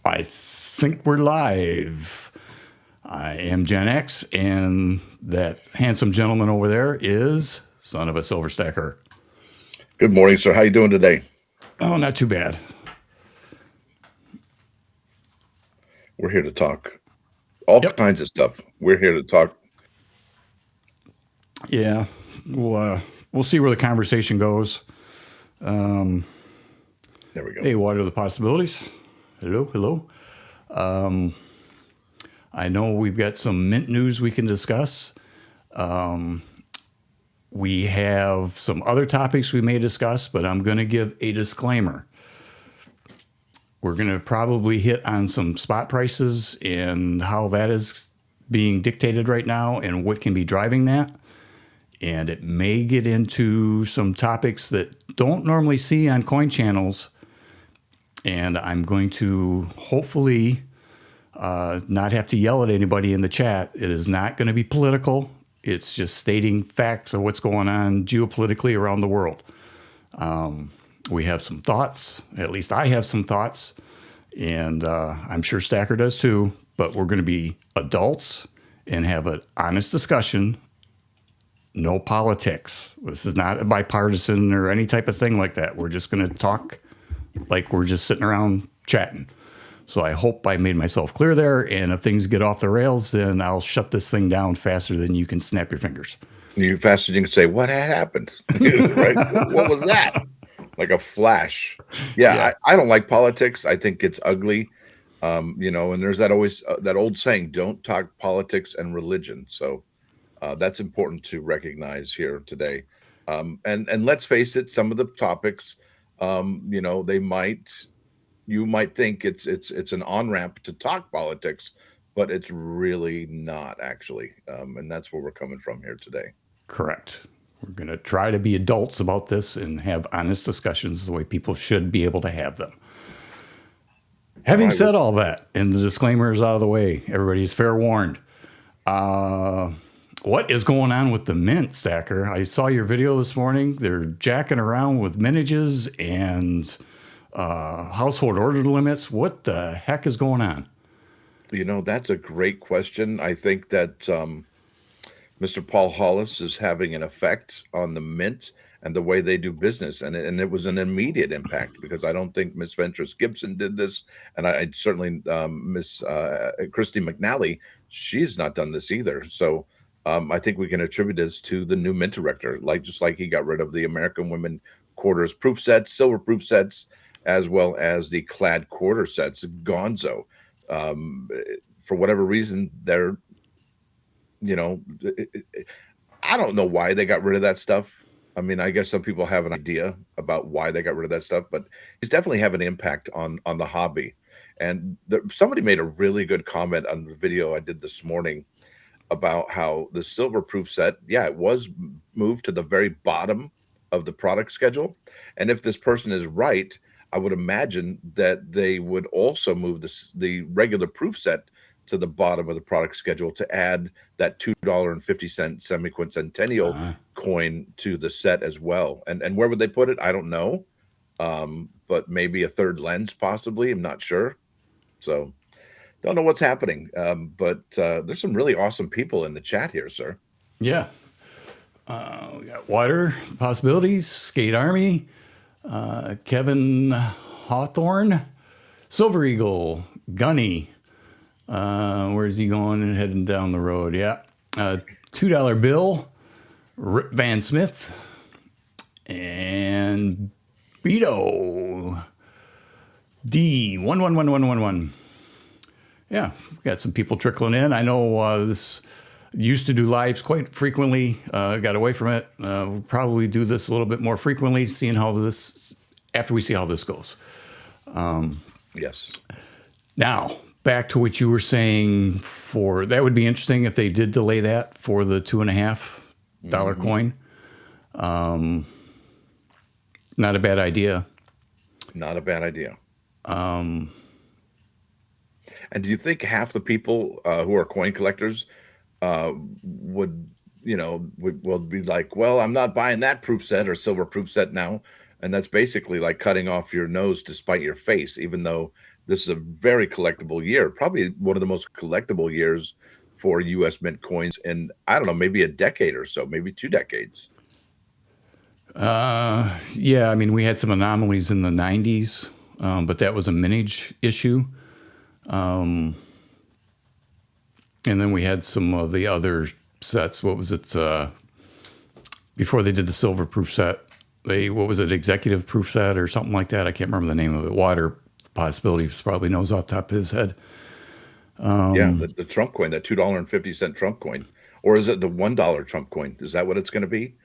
I think we're live. I am Gen X, and that handsome gentleman over there is son of a silver stacker. Good morning, sir. How you doing today? Oh, not too bad. We're here to talk all Yep. kinds of stuff. We're here to talk. Yeah. We'll see where the conversation goes. There we go. Hey, what are the possibilities? Hello, hello. I know we've got some mint news we can discuss. We have some other topics we may discuss, but I'm going to give a disclaimer. We're going to probably hit on some spot prices and how that is being dictated right now and what can be driving that. And it may get into some topics that don't normally see on coin channels. And I'm going to hopefully not have to yell at anybody in the chat. It is not going to be political. It's just stating facts of what's going on geopolitically around the world. We have some thoughts. At least I have some thoughts. And I'm sure Stacker does too. But we're going to be adults and have an honest discussion. No politics. This is not a bipartisan or any type of thing like that. We're just going to talk like we're just sitting around chatting. So I hope I made myself clear there. And if things get off the rails, then I'll shut this thing down faster than you can snap your fingers. You faster than you can say, what had happened? Right? What was that? Like a flash. Yeah. I don't like politics. I think it's ugly. And there's that old saying, don't talk politics and religion. So that's important to recognize here today. And let's face it, some of the topics, you might think it's an on-ramp to talk politics, but it's really not actually. And that's where we're coming from here today. Correct. We're going to try to be adults about this and have honest discussions the way people should be able to have them. Having said all that, and the disclaimer is out of the way, everybody's fair warned. What is going on with the mint, Stacker? I saw your video this morning. They're jacking around with mintages and household order limits. What the heck is going on? That's a great question. I think that Mr. Paul Hollis is having an effect on the mint and the way they do business. And it was an immediate impact because I don't think Miss Ventress Gibson did this. And I certainly Miss Christy McNally, she's not done this either. So I think we can attribute this to the new mint director, just like he got rid of the American Women quarters proof sets, silver proof sets, as well as the clad quarter sets, Gonzo. For whatever reason, they're, I don't know why they got rid of that stuff. I mean, I guess some people have an idea about why they got rid of that stuff, but he's definitely having an impact on the hobby. And somebody made a really good comment on the video I did this morning about how the silver proof set, it was moved to the very bottom of the product schedule. And if this person is right, I would imagine that they would also move the regular proof set to the bottom of the product schedule to add that $2.50 semiquincentennial coin to the set as well. And where would they put it? I don't know. But maybe a third lens, possibly. I'm not sure. So don't know what's happening. But there's some really awesome people in the chat here, sir. Yeah. We got Water, Possibilities, Skate Army, Kevin Hawthorne, Silver Eagle, Gunny. Where's he going and heading down the road? Yeah. $2 bill, Rip Van Smith, and Beto D111111. Yeah, we got some people trickling in. I know this used to do lives quite frequently. Got away from it. We'll probably do this a little bit more frequently, after we see how this goes. Yes. Now, back to what you were saying that would be interesting if they did delay that for the $2.50 coin. Not a bad idea. Not a bad idea. And do you think half the people who are coin collectors would be like, well, I'm not buying that proof set or silver proof set now. And that's basically like cutting off your nose to spite your face, even though this is a very collectible year, probably one of the most collectible years for US mint coins in, I don't know, maybe a decade or so, maybe 2 decades. Yeah, I mean, we had some anomalies in the 90s, but that was a mintage issue. And then we had some of the other sets. What was it? Before they did the silver proof set, what was it? Executive proof set or something like that. I can't remember the name of it. Water Possibilities probably knows off the top of his head. Yeah, the Trump coin, that $2.50 Trump coin, or is it the $1 Trump coin? Is that what it's going to be?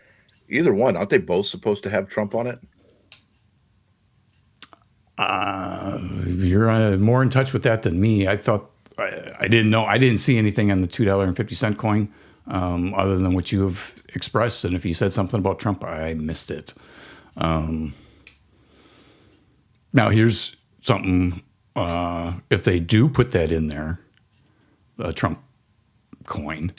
Either one. Aren't they both supposed to have Trump on it? You're more in touch with that than me. I thought I didn't know. I didn't see anything on the $2.50 coin other than what you have expressed. And if you said something about Trump, I missed it. Now here's something. If they do put that in there, the Trump coin,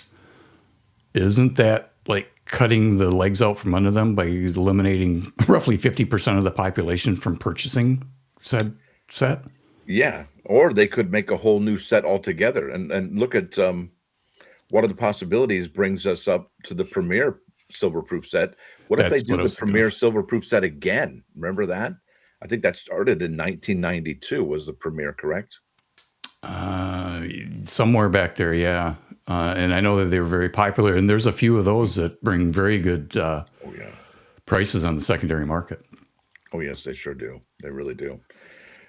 isn't that like cutting the legs out from under them by eliminating roughly 50% of the population from purchasing said set? Yeah, or they could make a whole new set altogether. And look at what are the possibilities brings us up to the premier silverproof set. What if they do the premier silverproof set again? Remember that? I think that started in 1992 was the premier, correct? Somewhere back there, yeah. And I know that they were very popular, and there's a few of those that bring very good prices on the secondary market. Oh yes, they sure do. They really do.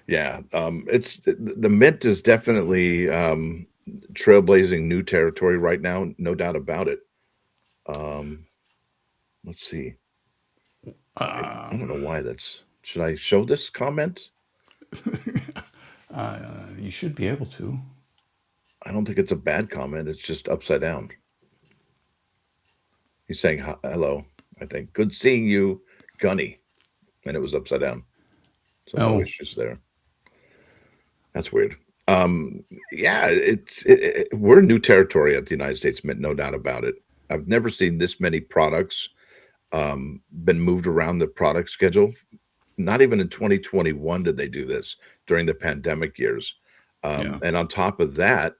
Yeah, it's the mint is definitely trailblazing new territory right now, no doubt about it. Let's see. I don't know why that's. Should I show this comment? You should be able to. I don't think it's a bad comment. It's just upside down. He's saying hello, I think. Good seeing you, Gunny. And it was upside down. So no issues there. That's weird. Yeah, we're in new territory at the United States Mint, no doubt about it. I've never seen this many products been moved around the product schedule. Not even in 2021 did they do this during the pandemic years. And on top of that,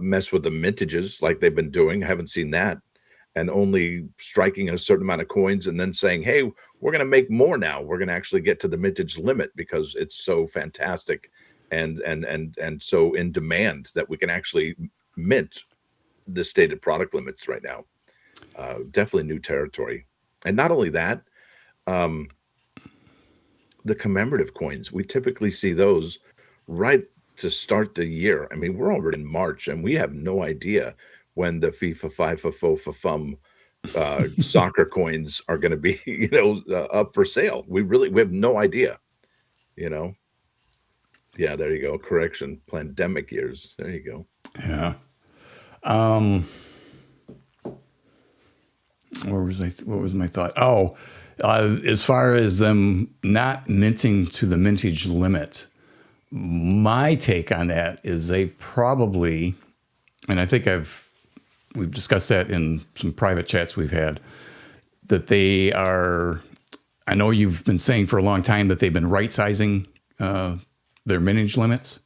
mess with the mintages like they've been doing. I haven't seen that. And only striking a certain amount of coins and then saying, hey, we're going to make more now. We're going to actually get to the mintage limit because it's so fantastic and so in demand that we can actually mint the stated product limits right now. Definitely new territory. And not only that, the commemorative coins, we typically see those right to start the year. I mean, we're already in March and we have no idea when the FIFA, FIFA, FOFA, FUM soccer coins are going to be, up for sale. We have no idea, Yeah, there you go. Correction. Pandemic years. There you go. Yeah. What was my thought? Oh, as far as them not minting to the mintage limit, my take on that is they've probably, and I think we've discussed that in some private chats we've had, that they are, I know you've been saying for a long time that they've been right-sizing their mintage limits.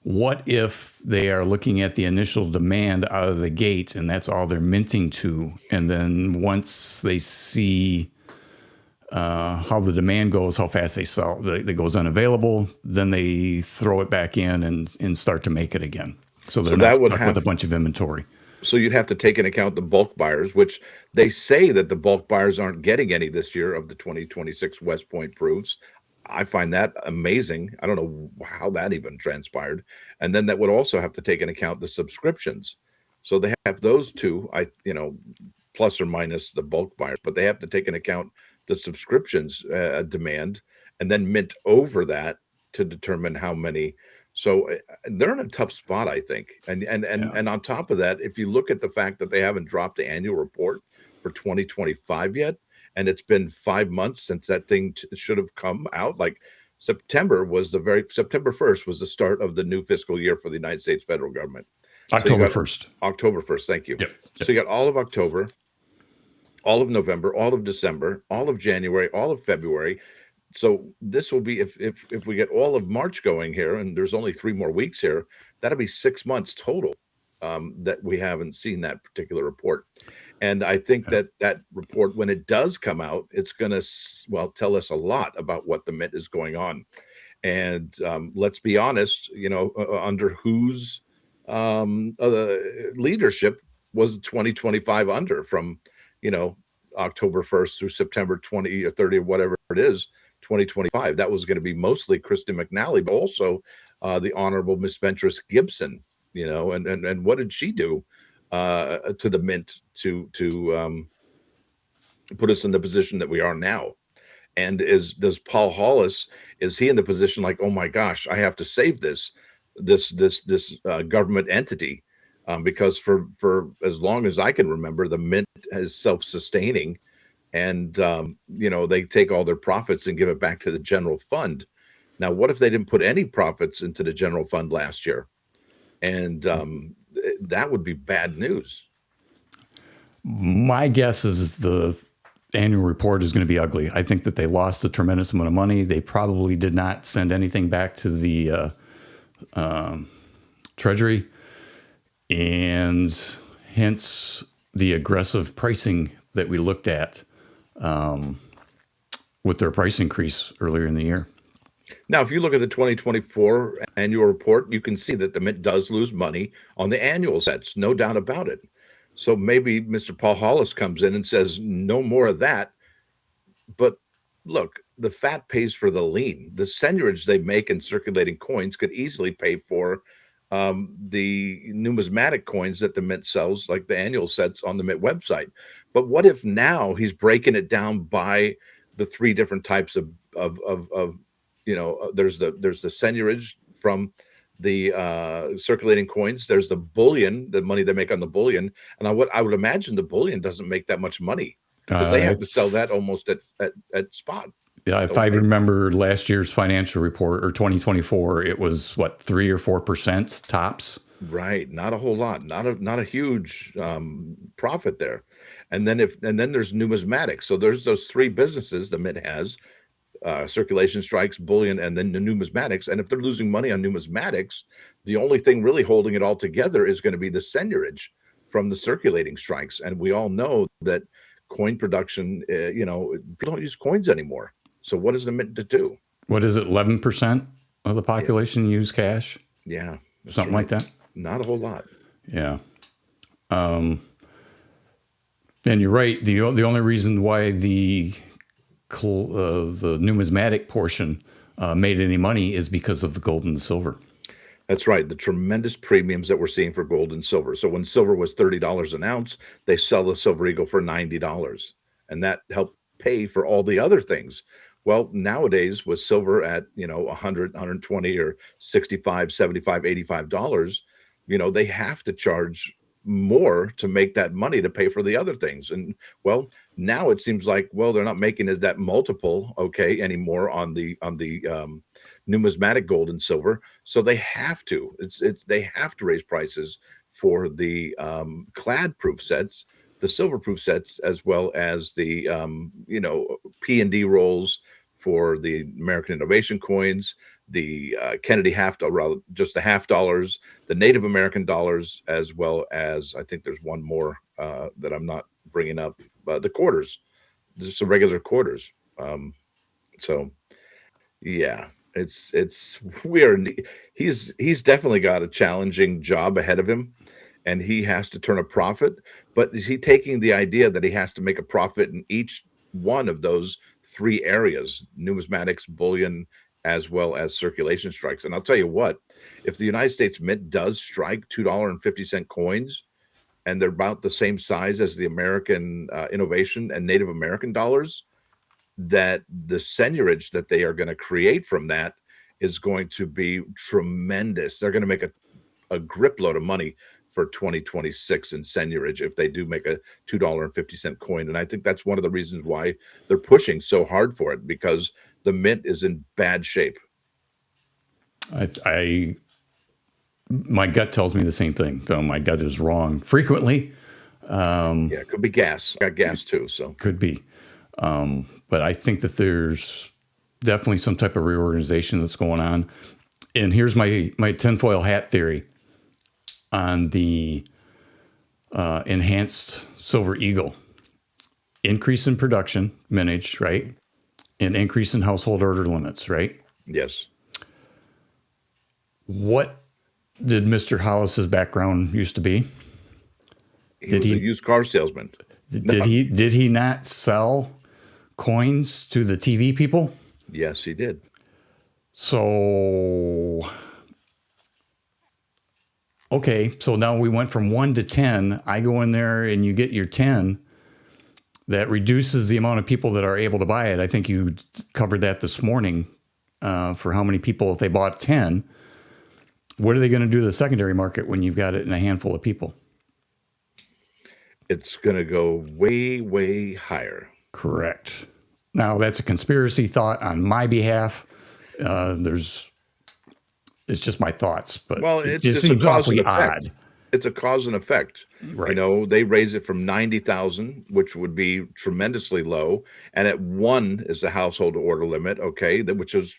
What if they are looking at the initial demand out of the gate and that's all they're minting to, and then once they see how the demand goes, how fast they sell, it goes unavailable, then they throw it back in and start to make it again. So they're not stuck with a bunch of inventory. So you'd have to take into account the bulk buyers, which they say that the bulk buyers aren't getting any this year of the 2026 West Point proofs. I find that amazing. I don't know how that even transpired. And then that would also have to take into account the subscriptions. So they have those two, plus or minus the bulk buyers, but they have to take into account the subscriptions demand and then mint over that to determine how many. So they're in a tough spot, I think. And on top of that, if you look at the fact that they haven't dropped the annual report for 2025 yet, and it's been 5 months since that thing should have come out. Like September 1st was the start of the new fiscal year for the United States federal government. October 1st. October 1st. Thank you. Yep. So you got all of October. all of November, all of December, all of January, all of February. So this will be if we get all of March going here, and there's only 3 more weeks here, that'll be 6 months total that we haven't seen that particular report. And I think Yeah. that that report, when it does come out, it's going to tell us a lot about what the Mint is going on. And let's be honest, under whose leadership was 2025 under from, you know, October 1st through September 20 or 30 or whatever it is, 2025. That was going to be mostly Kristen McNally, but also the Honorable Miss Ventress Gibson, and what did she do to the Mint to put us in the position that we are now? And does Paul Hollis, is he in the position like, oh my gosh, I have to save this government entity, because for as long as I can remember, the Mint is self-sustaining, and they take all their profits and give it back to the general fund. Now, what if they didn't put any profits into the general fund last year? And that would be bad news. My guess is the annual report is going to be ugly. I think that they lost a tremendous amount of money. They probably did not send anything back to the Treasury, and hence the aggressive pricing that we looked at with their price increase earlier in the year. Now, if you look at the 2024 annual report, you can see that the Mint does lose money on the annual sets, no doubt about it. So maybe Mr. Paul Hollis comes in and says, no more of that. But look, the fat pays for the lean. The seigniorage they make in circulating coins could easily pay for the numismatic coins that the Mint sells, like the annual sets on the Mint website. But what if now he's breaking it down by the 3 different types of there's the seigniorage from the circulating coins. There's the bullion, the money they make on the bullion. And I would imagine the bullion doesn't make that much money because they have to sell that almost at spot. Yeah, if I remember last year's financial report or 2024, it was what, 3 or 4% tops. Right, not a whole lot, not a huge profit there. And then there's numismatics. So there's those 3 businesses the Mint has: circulation strikes, bullion, and then the numismatics. And if they're losing money on numismatics, the only thing really holding it all together is going to be the seigniorage from the circulating strikes. And we all know that coin production, people don't use coins anymore. So what is the Mint to do? What is it? 11% of the population use cash? Yeah, something like that. Not a whole lot. Yeah. And you're right. The only reason why the numismatic portion made any money is because of the gold and the silver. That's right. The tremendous premiums that we're seeing for gold and silver. So when silver was $30 an ounce, they sell the Silver Eagle for $90. And that helped pay for all the other things. Well, nowadays with silver at, 100, 120 or 65, 75, $85, they have to charge more to make that money to pay for the other things. And well, now it seems like, they're not making that multiple anymore on the numismatic gold and silver. So they have to, they have to raise prices for the clad proof sets, the silver proof sets, as well as the P&D rolls for the American Innovation coins, the Kennedy just the half dollars, the Native American dollars, as well as I think there's one more that I'm not bringing up, the quarters, just the regular quarters. So yeah, he's definitely got a challenging job ahead of him, and he has to turn a profit. But is he taking the idea that he has to make a profit in each one of those 3 areas: numismatics, bullion, as well as circulation strikes? And I'll tell you what, if the United States Mint does strike $2.50 coins, and they're about the same size as the American Innovation and Native American dollars, that the seigniorage that they are going to create from that is going to be tremendous. They're going to make a grip load of money for 2026 in seigniorage if they do make a $2.50 coin. And I think that's one of the reasons why they're pushing so hard for it, because the Mint is in bad shape. My gut tells me the same thing. So my gut is wrong frequently. Yeah, it could be gas. I got gas too, so. Could be. But I think that there's definitely some type of reorganization that's going on. And here's my tinfoil hat theory on the enhanced Silver Eagle. Increase in production, mintage, right? And increase in household order limits, right? Yes. What did Mr. Hollis's background used to be? He was a used car salesman. Did he not sell coins to the TV people? Yes, he did. So, okay, so now we went from 1 to 10. I go in there and you get your 10. That reduces the amount of people that are able to buy it. I think you covered that this morning for how many people, if they bought 10, what are they going to do to the secondary market when you've got it in a handful of people? It's going to go way, way higher. Correct. Now, that's a conspiracy thought on my behalf. It's just my thoughts, but well, it just seems awfully odd. It's a cause and effect. Right. You know, they raise it from 90,000, which would be tremendously low. And at 1 is the household order limit. Okay. Which is,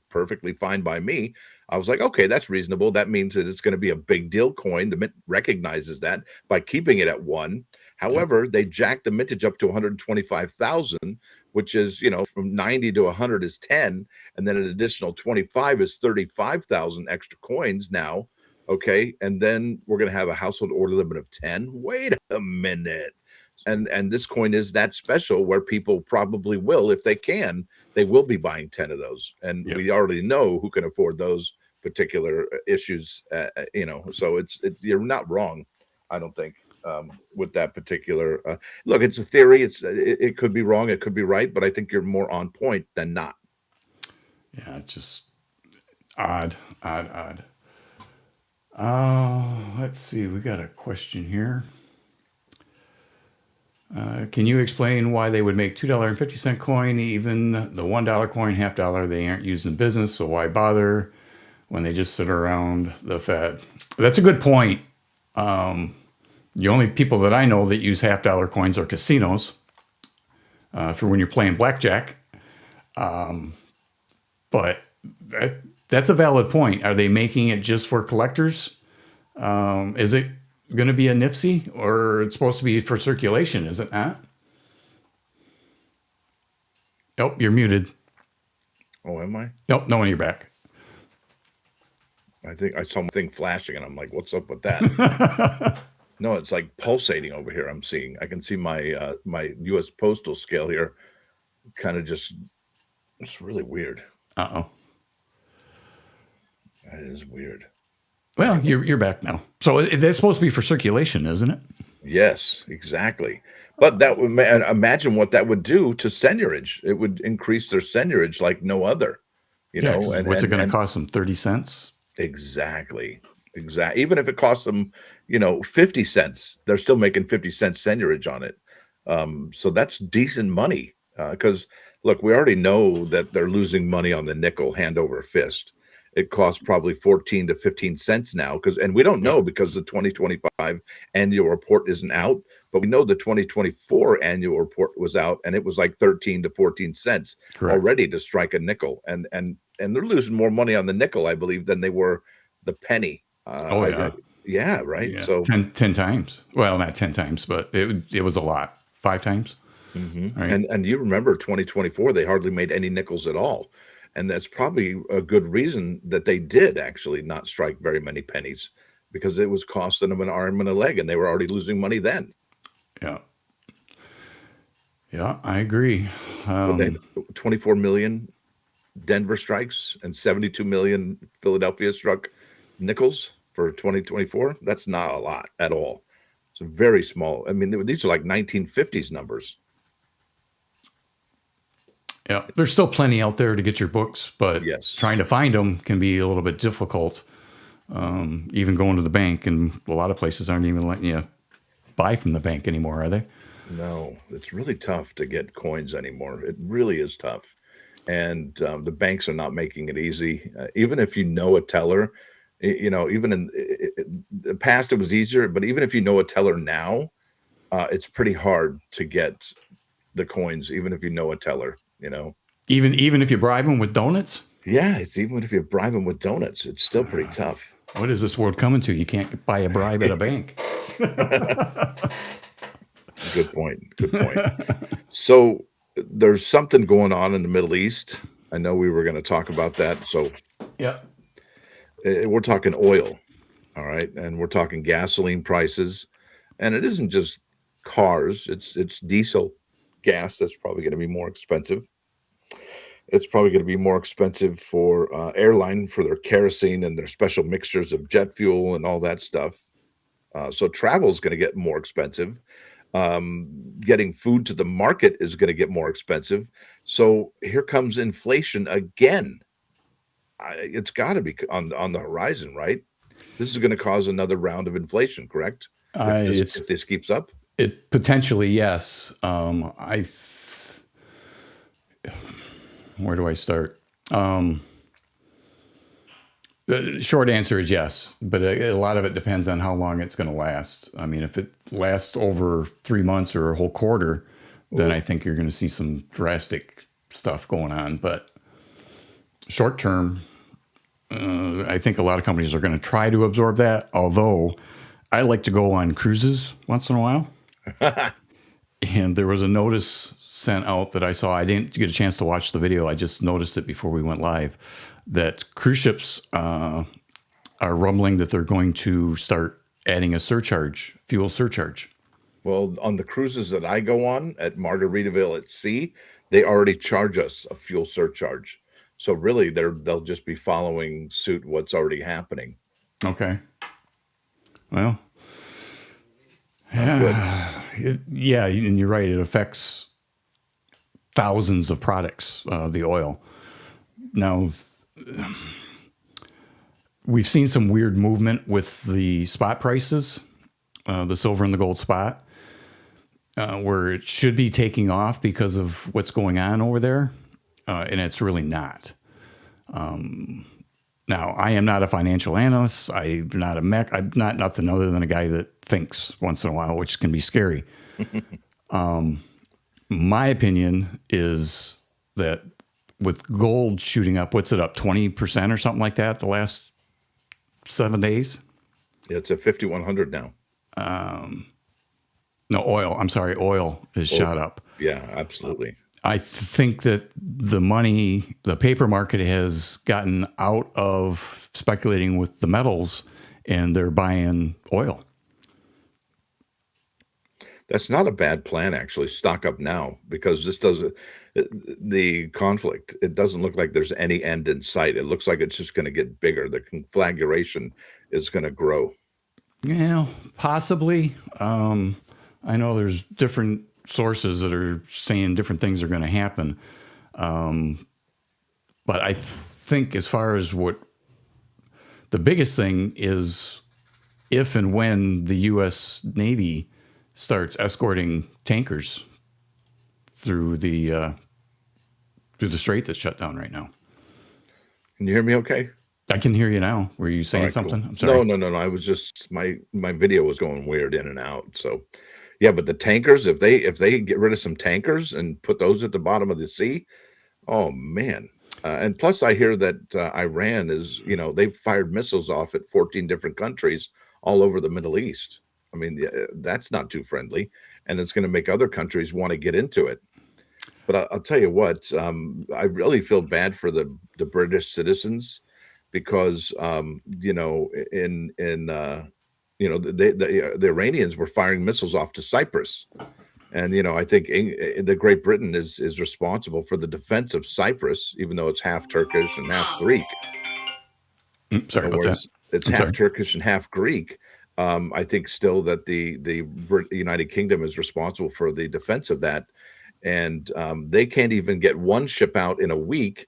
perfectly fine by me. I was like, okay, that's reasonable. That means that it's going to be a big deal coin. The Mint recognizes that by keeping it at 1. However, they jacked the mintage up to 125,000, which is, from 90 to 100 is 10. And then an additional 25 is 35,000 extra coins now. Okay. And then we're going to have a household order limit of 10. Wait a minute. And this coin is that special where people probably will, if they can, they will be buying 10 of those. And we already know who can afford those particular issues, so it's you're not wrong, I don't think, with that particular, look, it's a theory. It could be wrong. It could be right, but I think you're more on point than not. Yeah. It's just odd. Let's see. We got a question here. Can you explain why they would make $2.50 coin, even the $1 coin, $0.50? They aren't used in business, so why bother when they just sit around the Fed? That's a good point. The only people that I know that use $0.50 coins are casinos for when you're playing blackjack. But that's a valid point. Are they making it just for collectors? Is it going to be a NIFSI, or it's supposed to be for circulation, is it not? Oh, you're muted. Oh, am I? Nope, no, you're back. I think I saw something flashing, and I'm like, what's up with that? No, it's like pulsating over here. I'm seeing. I can see my my U.S. postal scale here. Kind of just, it's really weird. Uh-oh. That is weird. Well, you're back now. So that's supposed to be for circulation, isn't it? Yes, exactly. But that would imagine what that would do to seigniorage. It would increase their seigniorage like no other. And what's it going to cost them? 30 cents? Exactly. Even if it costs them, 50 cents, they're still making 50 cents seigniorage on it. So that's decent money. Because look, we already know that they're losing money on the nickel hand over fist. It costs probably 14 to 15 cents now, and we don't know because the 2025 annual report isn't out, but we know the 2024 annual report was out, and it was like 13 to 14 cents already to strike a nickel, and they're losing more money on the nickel, I believe, than they were the penny. Yeah, right. Yeah. So 10 times. Well, not 10 times, but it was a lot. 5 times. Mm-hmm. Right? And you remember 2024, they hardly made any nickels at all. And that's probably a good reason that they did actually not strike very many pennies, because it was costing them an arm and a leg, and they were already losing money then. Yeah. Yeah, I agree. So they had 24 million Denver strikes and 72 million Philadelphia struck nickels for 2024. That's not a lot at all. It's a very small. I mean, these are like 1950s numbers. Yeah, there's still plenty out there to get your books, but trying to find them can be a little bit difficult. Even going to the bank, and a lot of places aren't even letting you buy from the bank anymore, are they? No, it's really tough to get coins anymore. It really is tough. And the banks are not making it easy. Even if you know a teller, even in the past it was easier, but even if you know a teller now, it's pretty hard to get the coins, even if you know a teller, you know. Even if you bribe them with donuts? Yeah, it's even if you bribe them with donuts, it's still pretty tough. What is this world coming to? You can't buy a bribe at a bank. Good point. Good point. So there's something going on in the Middle East. I know we were going to talk about that. So Yeah. we're talking oil, all right, and we're talking gasoline prices, and it isn't just cars. It's diesel, gas that's probably going to be more expensive. It's probably going to be more expensive for airline for their kerosene and their special mixtures of jet fuel and all that stuff. So travel is going to get more expensive. Getting food to the market is going to get more expensive. So here comes inflation again. It's got to be on the horizon, right? This is going to cause another round of inflation, correct? It's If this keeps up. it potentially, yes. Where do I start? The short answer is yes, but a lot of it depends on how long it's going to last. I mean, if it lasts over 3 months or a whole quarter, then I think you're going to see some drastic stuff going on. But short term, I think a lot of companies are going to try to absorb that. Although I like to go on cruises once in a while. And there was a notice sent out that I saw. I didn't get a chance to watch the video. I just noticed it before we went live that cruise ships are rumbling that they're going to start adding a surcharge, fuel surcharge. Well, on the cruises that I go on at Margaritaville at sea, they already charge us a fuel surcharge. So really, they'll just be following suit what's already happening. Okay. Well, Good. yeah, and you're right. It affects thousands of products, the oil. Now, we've seen some weird movement with the spot prices, the silver and the gold spot, where it should be taking off because of what's going on over there, and it's really not. Now, I am not a financial analyst. I'm not a mech. I'm not nothing other than a guy that thinks once in a while, which can be scary. My opinion is that with gold shooting up, what's it up, 20% or something like that the last 7 days? It's at 5,100 now. No, oil. I'm sorry. Oil is shot up. Yeah, absolutely. I think that the paper market has gotten out of speculating with the metals and they're buying oil. That's not a bad plan, actually. Stock up now because the conflict, it doesn't look like there's any end in sight. It looks like it's just going to get bigger. The conflagration is going to grow. Yeah, possibly. I know there's different sources that are saying different things are going to happen. But I think as far as what the biggest thing is, if and when the U.S. Navy starts escorting tankers through the strait that's shut down right now. Can you hear me okay? I can hear you now. Were you saying All right, something? cool. I'm sorry. No. I was just my video was going weird in and out. So yeah, but the tankers, if they get rid of some tankers and put those at the bottom of the sea, oh man. And plus I hear that Iran is, they've fired missiles off at 14 different countries all over the Middle East. I mean, that's not too friendly, and it's going to make other countries want to get into it. But I'll tell you what, I really feel bad for the British citizens because the Iranians were firing missiles off to Cyprus, and I think the Great Britain is responsible for the defense of Cyprus, even though it's half Turkish and half Greek. Sorry about that. It's I'm half sorry. Turkish and half Greek. I think still that the United Kingdom is responsible for the defense of that, and they can't even get one ship out in a week.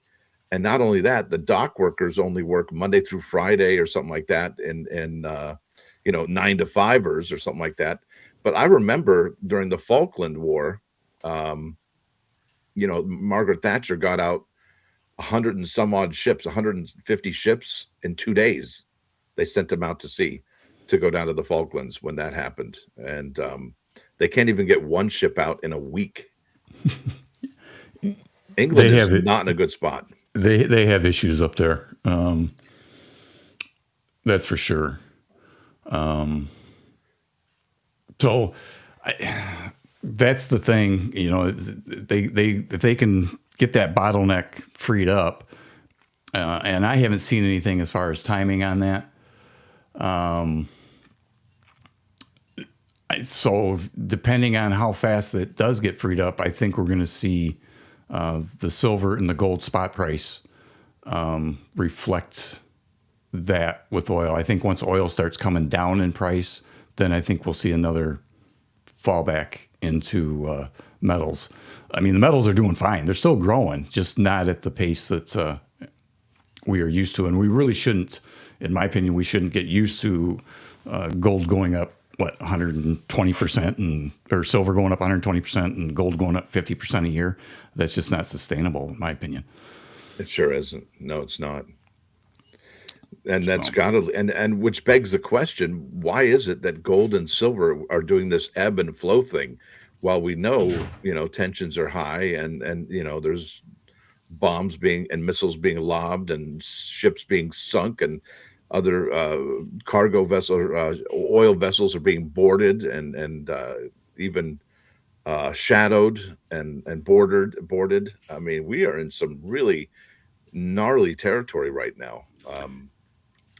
And not only that, the dock workers only work Monday through Friday or something like that, and 9 to 5ers or something like that. But I remember during the Falkland War, Margaret Thatcher got out 100 and some odd ships, 150 ships in 2 days. They sent them out to sea to go down to the Falklands when that happened. And They can't even get one ship out in a week. They England is have it. not in a good spot. They have issues up there. That's for sure. So that's the thing. You know, if they can get that bottleneck freed up, and I haven't seen anything as far as timing on that. So depending on how fast it does get freed up, I think we're going to see the silver and the gold spot price reflect that with oil. I think once oil starts coming down in price, then I think we'll see another fallback into metals. I mean, the metals are doing fine. They're still growing, just not at the pace that we are used to. And we really shouldn't, in my opinion, we shouldn't get used to gold going up, 120%, or silver going up 120% and gold going up 50% a year. That's just not sustainable, in my opinion. It sure isn't. No, it's not. And that's got to, and which begs the question, why is it that gold and silver are doing this ebb and flow thing while we know, tensions are high and there's bombs being and missiles being lobbed and ships being sunk and other cargo vessels, oil vessels are being boarded and even shadowed and boarded. I mean, we are in some really gnarly territory right now.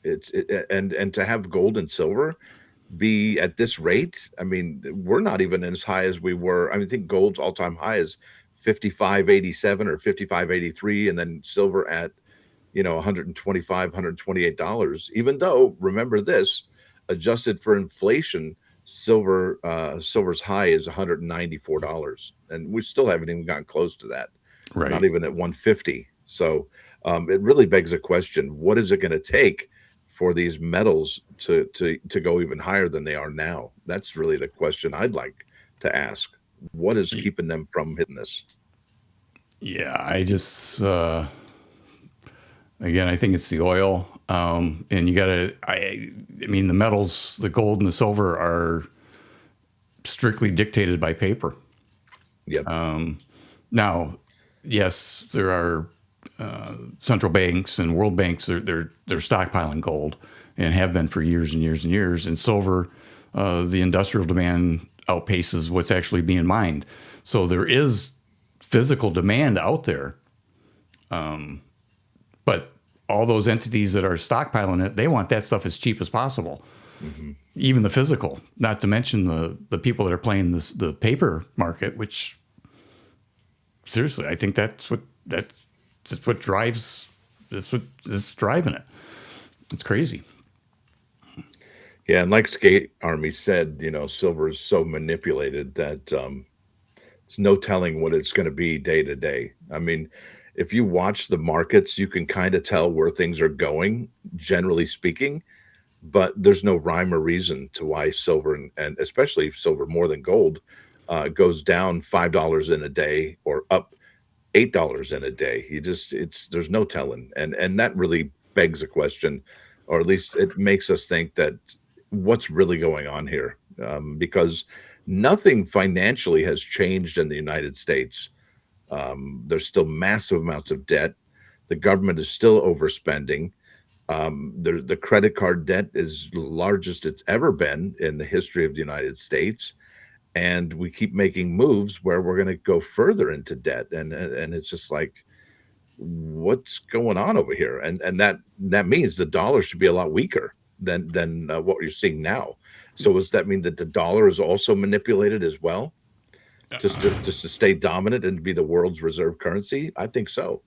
And to have gold and silver be at this rate, I mean, we're not even as high as we were. I mean, I think gold's all-time high is 55.87 or 55.83, and then silver at 125, $128. Even though, remember this, adjusted for inflation, silver's high is $194, and we still haven't even gotten close to that. Right. Not even at 150. So it really begs the question: what is it going to take for these metals to go even higher than they are now? That's really the question I'd like to ask. What is keeping them from hitting this? Yeah, I just again, I think it's the oil, and you got to. I mean, the metals, the gold and the silver, are strictly dictated by paper. Yep. Now, yes, there are central banks and world banks. They're stockpiling gold and have been for years and years and years. And silver, the industrial demand outpaces what's actually being mined. So there is physical demand out there. But all those entities that are stockpiling it, they want that stuff as cheap as possible. Mm-hmm. Even the physical, not to mention the people that are playing the paper market, which seriously, I think that's what drives, that's driving it. It's crazy. Yeah, and like Skate Army said, silver is so manipulated that there's no telling what it's going to be day to day. I mean, if you watch the markets, you can kind of tell where things are going, generally speaking, but there's no rhyme or reason to why silver and especially silver more than gold goes down $5 in a day or up $8 in a day. There's no telling, and that really begs a question, or at least it makes us think that what's really going on here, because nothing financially has changed in the United States. There's still massive amounts of debt. The government is still overspending. The credit card debt is the largest it's ever been in the history of the United States. And we keep making moves where we're going to go further into debt. And it's just like, what's going on over here? And that means the dollar should be a lot weaker than what you're seeing now. So does that mean that the dollar is also manipulated as well? Just to stay dominant and be the world's reserve currency? I think so.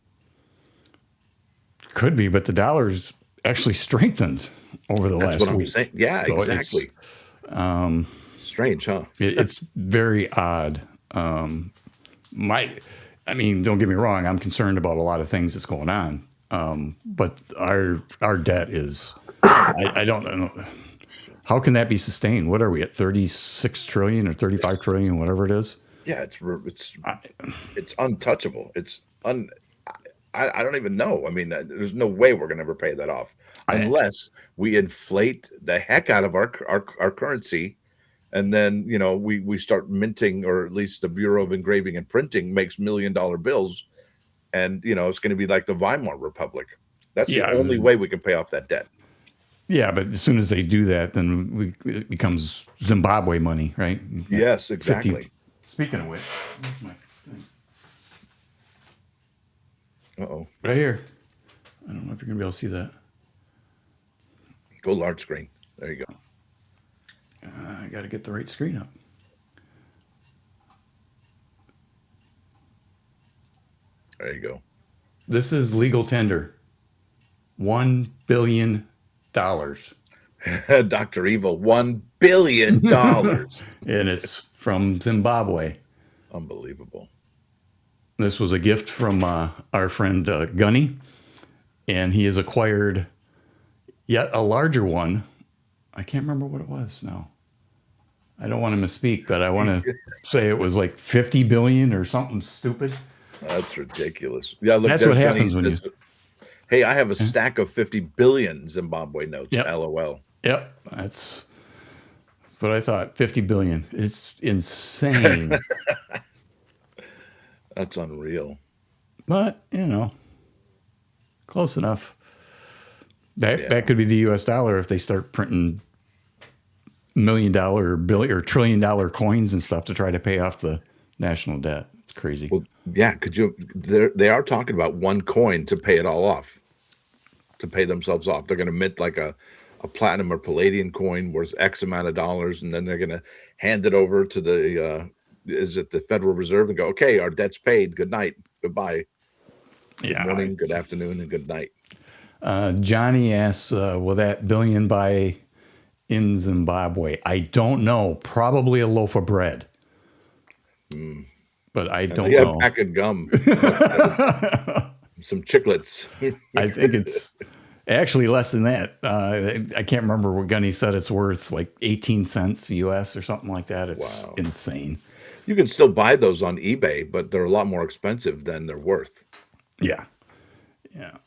Could be, but the dollar's actually strengthened over the last week. Saying. Yeah, so exactly. Strange, huh? It's very odd. I mean, don't get me wrong. I'm concerned about a lot of things that's going on. But our debt is, I don't know. How can that be sustained? What are we at, 36 trillion or 35 trillion, whatever it is? Yeah, it's untouchable. I don't even know. I mean, there's no way we're going to ever pay that off unless we inflate the heck out of our currency And then, you know, we start minting, or at least the Bureau of Engraving and Printing makes $1 million bills, and you know it's going to be like the Weimar Republic. That's the Yeah, only way we can pay off that debt. yeah, but as soon as they do that, then it becomes Zimbabwe money, right? Yes, 50 exactly. Speaking of which, where's my thing? Uh-oh. Right here. I don't know if you're gonna be able to see that. Go large screen. There you go. I got to get the right screen up. There you go. This is legal tender. $1 billion. Dr. Evil, $1 billion. And it's from Zimbabwe. Unbelievable. This was a gift from our friend Gunny, and he has acquired yet a larger one. I can't remember what it was now. I don't want to misspeak, but I want to say it was like 50 billion or something stupid. That's ridiculous. Yeah, look, That's what happens when you. Hey, I have a stack of 50 billion Zimbabwe notes. Yep. LOL. Yep, that's what I thought. 50 billion. It's insane. That's unreal. But, you know, close enough. That could be the US dollar if they start printing $1 million or billion or $1 trillion coins and stuff to try to pay off the national debt. It's crazy. Well, yeah, could you? They are talking about one coin to pay it all off, to pay themselves off. They're going to mint like a platinum or palladium coin worth X amount of dollars, and then they're going to hand it over to the is it the Federal Reserve and go, okay, our debt's paid. Good night, goodbye. Good morning, good afternoon, and good night. Johnny asks, will that billion buy in Zimbabwe? I don't know. Probably a loaf of bread. But I don't know. A pack of gum. Some chiclets. I think it's actually less than that. I can't remember what Gunny said it's worth, like 18 cents US or something like that. It's insane. You can still buy those on eBay, but they're a lot more expensive than they're worth. Yeah. Yeah.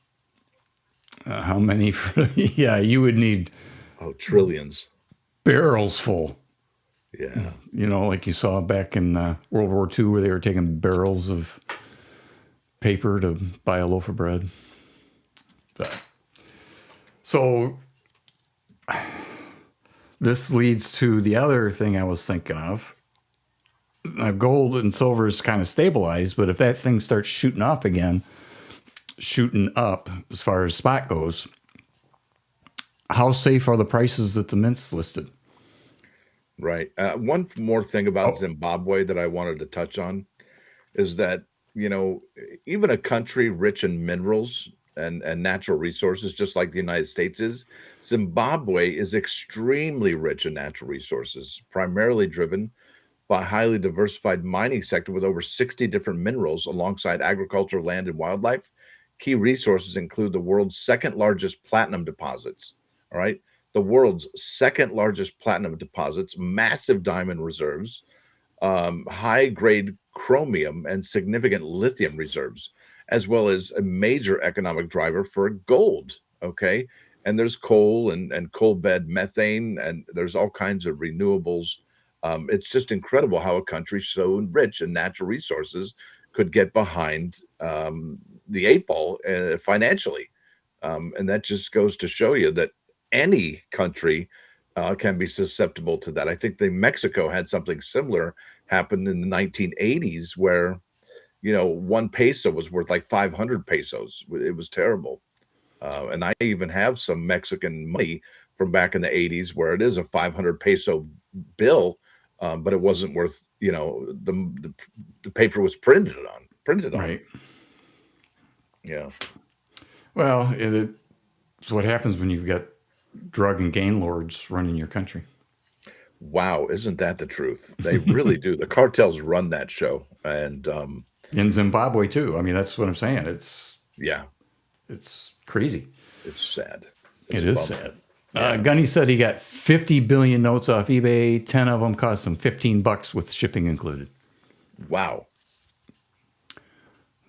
How many? Yeah, you would need trillions, barrels full. Yeah, you know, like you saw back in World War II, where they were taking barrels of paper to buy a loaf of bread. So this leads to the other thing I was thinking of. Now, gold and silver is kind of stabilized, but if that thing starts shooting up again, shooting up as far as spot goes, how safe are the prices that the mint's listed? Right. One more thing about Zimbabwe that I wanted to touch on is that, you know, even a country rich in minerals and natural resources, just like the United States is, Zimbabwe is extremely rich in natural resources, primarily driven by a highly diversified mining sector with over 60 different minerals alongside agriculture, land, and wildlife. Key resources include the world's second largest platinum deposits, all right? The world's second largest platinum deposits, massive diamond reserves, high-grade chromium, and significant lithium reserves, as well as a major economic driver for gold, okay? And there's coal and coal bed methane, and there's all kinds of renewables. It's just incredible how a country so rich in natural resources could get behind the eight ball financially. And that just goes to show you that any country can be susceptible to that. I think Mexico had something similar happen in the 1980s where, you know, 1 peso was worth like 500 pesos. It was terrible. And I even have some Mexican money from back in the 80s where it is a 500 peso bill, but it wasn't worth, you know, the paper was printed on. Right. Yeah. Well, it's what happens when you've got drug and gang lords running your country. Wow, isn't that the truth? They really do. The cartels run that show, and in Zimbabwe too. I mean, that's what I'm saying. It's crazy. It's sad. It is sad. Gunny said he got 50 billion notes off eBay. 10 of them cost him $15 with shipping included. Wow.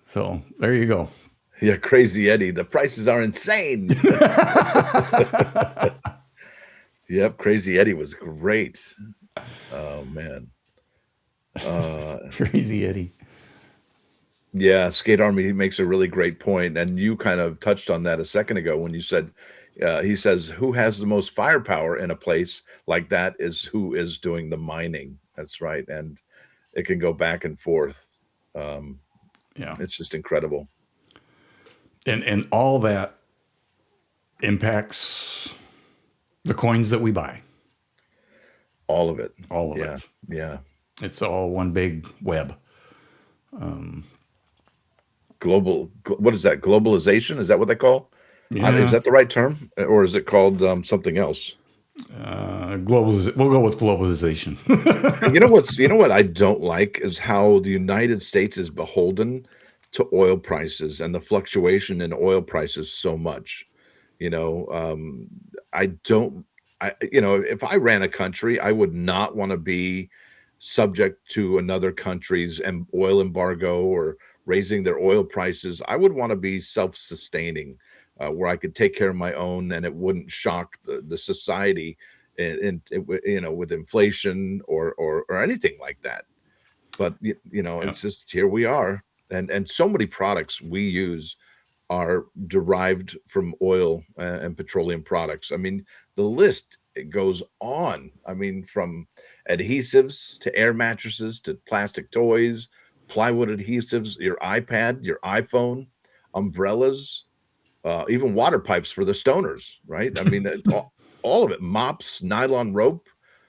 So there you go. Yeah, Crazy Eddie. The prices are insane. Yep, Crazy Eddie was great. Oh man. Uh, Crazy Eddie. yeah, Skate Army makes a really great point, and you kind of touched on that a second ago when you said, he says, "Who has the most firepower in a place like that is who is doing the mining." That's right, and it can go back and forth. Um, Yeah. it's just incredible. And all that impacts the coins that we buy. All of it. All of Yeah, it. yeah. It's all one big web. What is that? Globalization? Is that what they call? Is Yeah. that the right term, or is it called something else? We'll go with globalization. And you know what I don't like is how the United States is beholden to oil prices and the fluctuation in oil prices so much. You know, I don't if I ran a country, I would not want to be subject to another country's oil embargo or raising their oil prices. I would want to be self-sustaining, where I could take care of my own and it wouldn't shock the society with inflation or anything like that. But Yeah. it's just here we are, and so many products we use are derived from oil and petroleum products. I mean, the list it goes on. I mean, from adhesives to air mattresses to plastic toys, plywood adhesives, your iPad, your iPhone, umbrellas, even water pipes for the stoners, right? I mean, all of it, mops, nylon rope,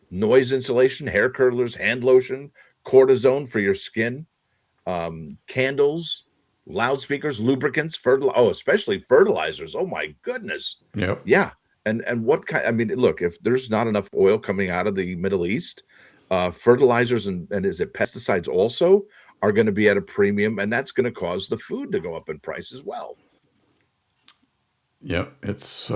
noise insulation, hair curlers, hand lotion, cortisone for your skin, candles, loudspeakers, lubricants, especially fertilizers. Oh my goodness. Yep. Yeah. And what kind, I mean, look, if there's not enough oil coming out of the Middle East, fertilizers and is it pesticides also are going to be at a premium, and that's going to cause the food to go up in price as well. Yep. It's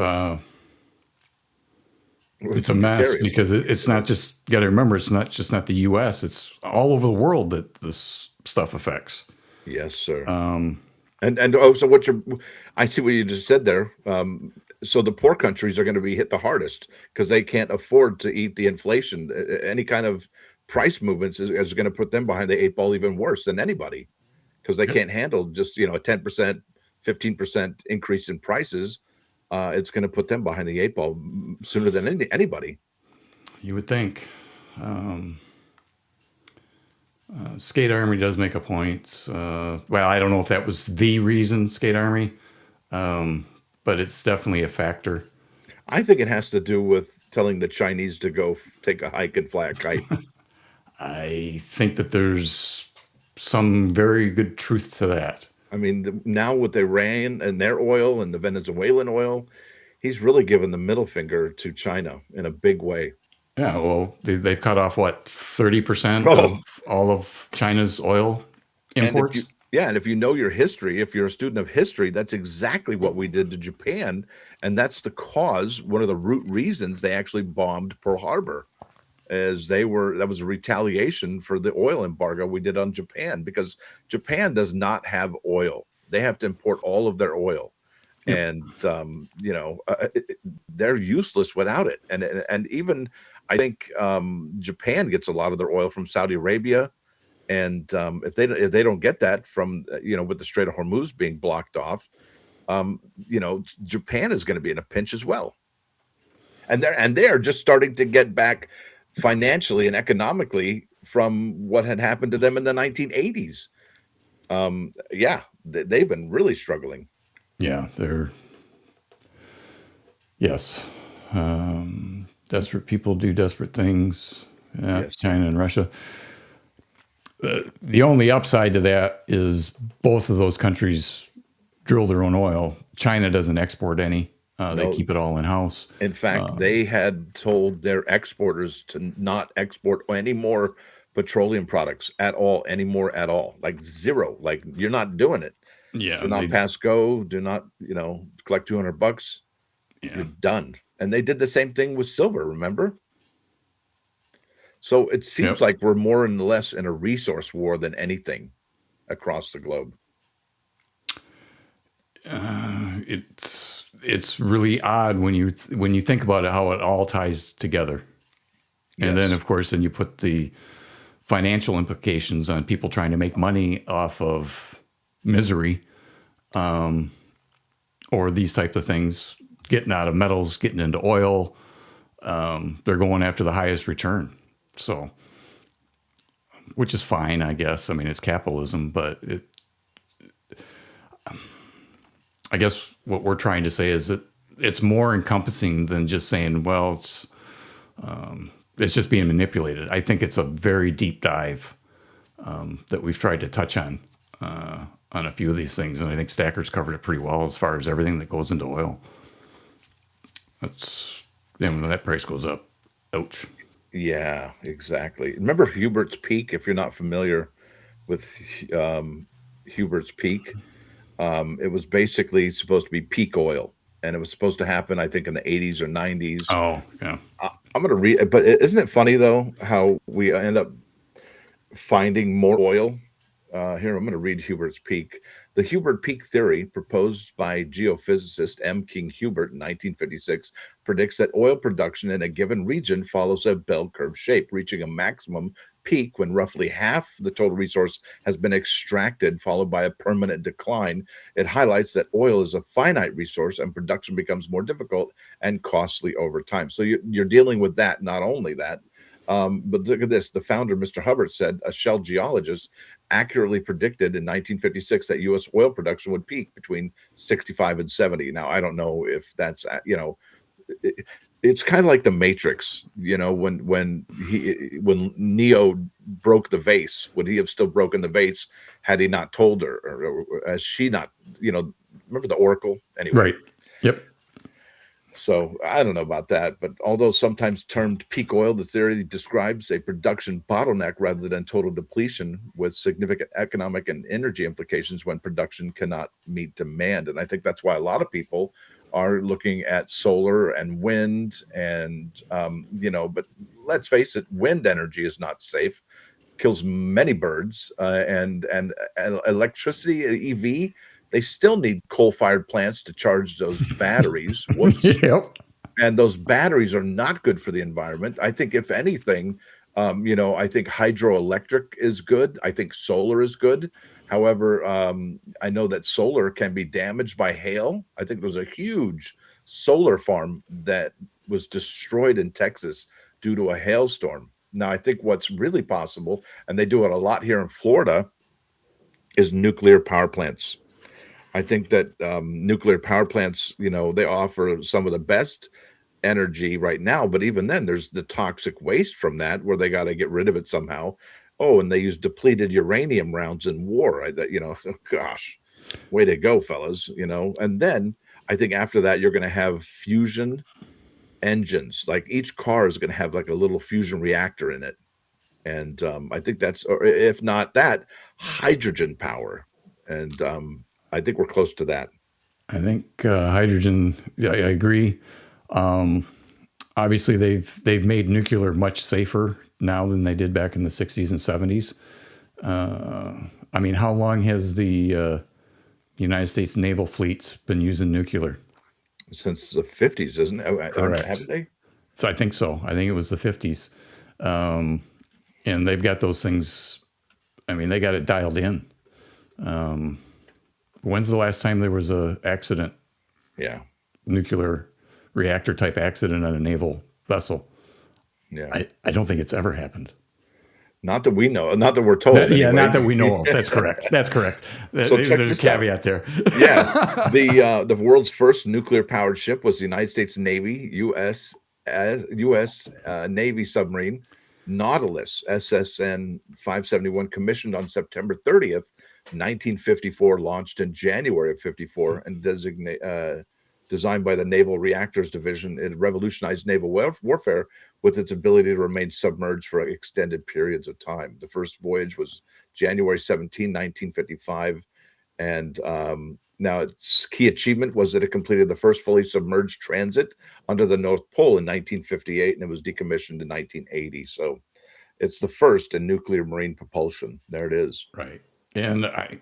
It's a mess precarious. because it's not just, got to remember, it's not just not the US, it's all over the world that this stuff affects. Yes, sir. Um, And so I see what you just said there. So the poor countries are going to be hit the hardest because they can't afford to eat the inflation. Any kind of price movements is going to put them behind the eight ball even worse than anybody because they yep. can't handle just a 10%, 15% increase in prices. It's going to put them behind the eight ball sooner than anybody. You would think. Skate Army does make a point. Well, I don't know if that was the reason, Skate Army, but it's definitely a factor. I think it has to do with telling the Chinese to go take a hike and fly a kite. I think that there's some very good truth to that. I mean, now with Iran and their oil and the Venezuelan oil, he's really given the middle finger to China in a big way. Yeah, well, they've cut off what, 30% Oh, of all of China's oil and imports. if you know your history, if you're a student of history, that's exactly what we did to Japan, and that's the cause, one of the root reasons they actually bombed Pearl Harbor, as that was a retaliation for the oil embargo we did on Japan because Japan does not have oil. They have to import all of their oil. Yep. And they're useless without it. And even I think Japan gets a lot of their oil from Saudi Arabia, and if they don't get that from with the Strait of Hormuz being blocked off, Japan is going to be in a pinch as well. And they're just starting to get back financially and economically from what had happened to them in the 1980s. Yeah, they've been really struggling. Yeah, yes. Desperate people do desperate things. Yeah, Yes. China and Russia. The only upside to that is both of those countries drill their own oil. China doesn't export any. They No, keep it all in house. in fact, they had told their exporters to not export any more petroleum products at all, anymore at all. Like zero. Like you're not doing it. Yeah, Do not pass go. Do not, collect $200. You're yeah, done. And they did the same thing with silver, remember? So it seems yep. like we're more and less in a resource war than anything across the globe. It's really odd when you think about it, how it all ties together. And then, Yes. of course, then you put the financial implications on people trying to make money off of misery, or these type of things, getting out of metals, getting into oil. They're going after the highest return. So, which is fine, I guess. I mean, it's capitalism, but I guess what we're trying to say is that it's more encompassing than just saying, well, it's just being manipulated. I think it's a very deep dive that we've tried to touch on a few of these things, and I think Stacker's covered it pretty well as far as everything that goes into oil. That's then when that price goes up, ouch. Yeah, exactly. Remember Hubert's Peak? If you're not familiar with Hubert's Peak, it was basically supposed to be peak oil, and it was supposed to happen, I think, in the 80s or 90s. Oh yeah, I'm going to read, but isn't it funny though how we end up finding more oil? Here, I'm going to read Hubert's Peak. The Hubert Peak theory, proposed by geophysicist M. King Hubert in 1956, predicts that oil production in a given region follows a bell curve shape, reaching a maximum peak when roughly half the total resource has been extracted, followed by a permanent decline. It highlights that oil is a finite resource and production becomes more difficult and costly over time. So you're dealing with that. Not only that, but look at this. The founder, Mr. Hubbard, said a Shell geologist accurately predicted in 1956 that U.S. oil production would peak between 65 and 70. Now, I don't know if that's, it's kind of like the Matrix, when Neo broke the vase, would he have still broken the vase had he not told her, or has she not, remember the Oracle? Anyway. right. Yep. So I don't know about that, but although sometimes termed peak oil, the theory describes a production bottleneck rather than total depletion, with significant economic and energy implications when production cannot meet demand. And I think that's why a lot of people are looking at solar and wind, and but let's face it, wind energy is not safe, kills many birds, and electricity, EV. They still need coal-fired plants to charge those batteries. Whoops. Yep. And those batteries are not good for the environment. I think if anything, I think hydroelectric is good. I think solar is good. However, I know that solar can be damaged by hail. I think there was a huge solar farm that was destroyed in Texas due to a hailstorm. Now, I think what's really possible, and they do it a lot here in Florida, is nuclear power plants. I think that nuclear power plants, they offer some of the best energy right now, but even then, there's the toxic waste from that where they got to get rid of it somehow. Oh, and they use depleted uranium rounds in war. Gosh, way to go, fellas. And then I think after that, you're going to have fusion engines. Like each car is going to have like a little fusion reactor in it. And I think that's, or if not that, hydrogen power. And I think we're close to that. I think hydrogen. Yeah, I agree. Obviously, they've made nuclear much safer now than they did back in the 60s and 70s. I mean, how long has the United States naval fleets been using nuclear? Since the 50s, isn't it? Correct. Haven't they? So I think so. I think it was the 50s. And they've got those things. I mean, they got it dialed in. When's the last time there was a accident? Yeah. Nuclear reactor type accident on a naval vessel? Yeah. I don't think it's ever happened. Not that we know. Not that we're told. Yeah, not that we know of. That's correct. That's correct. So check There's a this caveat out. there. Yeah. The world's first nuclear powered ship was the United States Navy U.S. Navy submarine Nautilus SSN 571, commissioned on September 30th, 1954, launched in January of 54, and designed by the Naval Reactors Division. It revolutionized naval warfare with its its ability to remain submerged for extended periods of time. The first voyage was January 17, 1955, and now its key achievement was that it completed the first fully submerged transit under the North Pole in 1958, and it was decommissioned in 1980. So it's the first in nuclear marine propulsion. There it is. Right. And I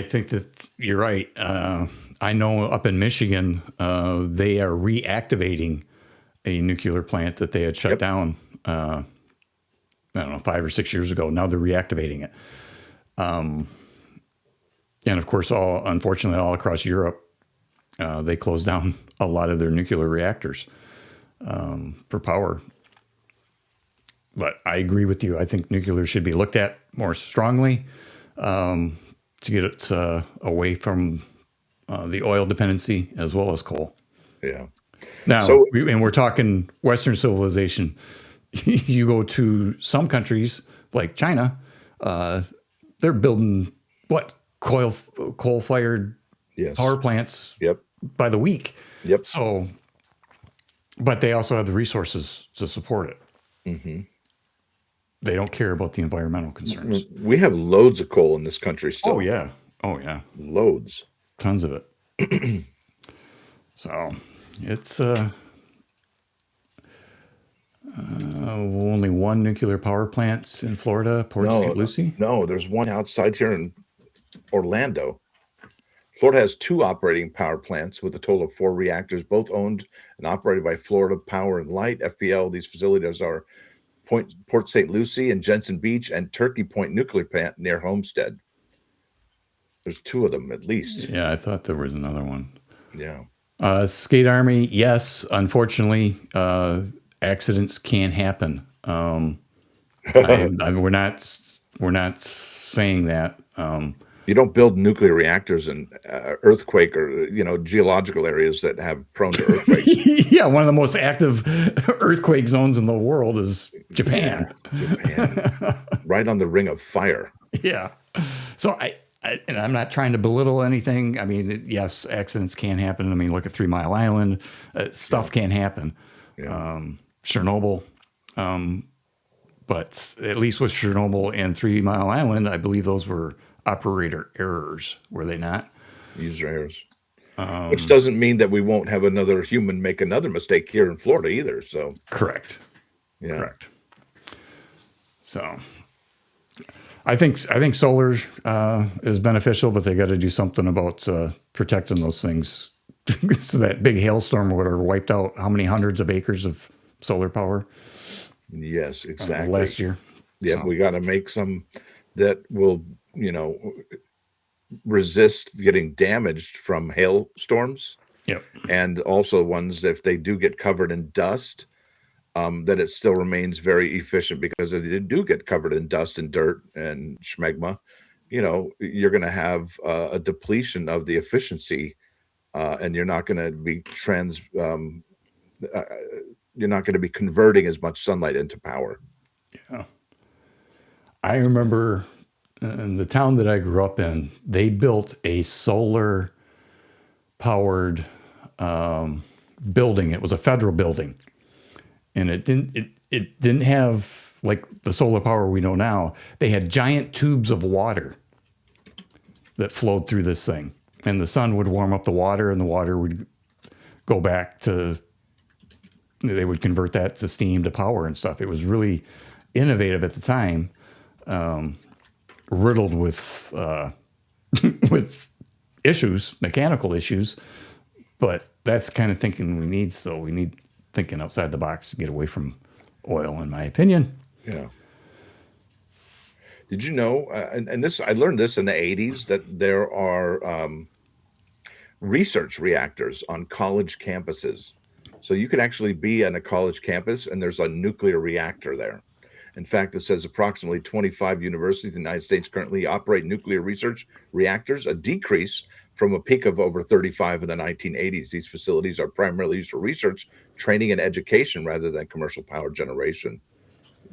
think that you're right. I know up in Michigan, they are reactivating a nuclear plant that they had shut down, I don't know, 5 or 6 years ago. Now they're reactivating it. And of course, unfortunately, all across Europe, they closed down a lot of their nuclear reactors for power. But I agree with you. I think nuclear should be looked at more strongly to get it away from the oil dependency as well as coal. Yeah. Now, So we're talking Western civilization. You go to some countries like China, they're building coal-fired yes. power plants Yep. by the week. Yep. So, but they also have the resources to support it. Mm-hmm. They don't care about the environmental concerns. We have loads of coal in this country still. Oh yeah. Loads. Tons of it. So it's only one nuclear power plant in Florida, Port St. Lucie. No, there's one outside here in Orlando. Florida has 2 operating power plants with a total of 4 reactors, both owned and operated by Florida Power and Light, FPL. These facilities are Port St. Lucie and Jensen Beach and Turkey Point Nuclear Plant near Homestead. There's 2 of them at least. Yeah, I thought there was another one. Yeah. Skate Army, yes. Unfortunately, accidents can happen. We're not saying that. You don't build nuclear reactors in earthquake or geological areas that have prone to earthquakes. Yeah, one of the most active earthquake zones in the world is Japan. Yeah, Japan, right on the ring of fire. Yeah. So and I'm not trying to belittle anything. I mean, yes, accidents can happen. I mean, look at 3 Mile Island. Stuff can happen. Yeah. Chernobyl. But at least with Chernobyl and 3 Mile Island, I believe those were operator errors, were they not? User errors. Which doesn't mean that we won't have another human make another mistake here in Florida either. So correct. Yeah. Correct. So I think solar is beneficial, but they got to do something about protecting those things. So that big hailstorm or whatever wiped out how many hundreds of acres of solar power? Yes, exactly. Last year. Yeah, so we got to make some that will, resist getting damaged from hailstorms. Yep. And also ones that if they do get covered in dust, that it still remains very efficient, because if they do get covered in dust and dirt and schmegma, you're going to have a depletion of the efficiency, and you're not going to be you're not going to be converting as much sunlight into power. Yeah. I remember in the town that I grew up in, they built a solar powered building. It was a federal building, and it didn't have like the solar power we know now. They had giant tubes of water that flowed through this thing, and the sun would warm up the water, and the water would go back to, they would convert that to steam to power and stuff. It was really innovative at the time, riddled with with issues, mechanical issues, but that's the kind of thinking we need. So we need thinking outside the box to get away from oil, in my opinion. Yeah. Did you know, and this, I learned this in the 80s, that there are research reactors on college campuses. So you could actually be on a college campus and there's a nuclear reactor there. In fact, it says approximately 25 universities in the United States currently operate nuclear research reactors, a decrease from a peak of over 35 in the 1980s. These facilities are primarily used for research, training, and education rather than commercial power generation.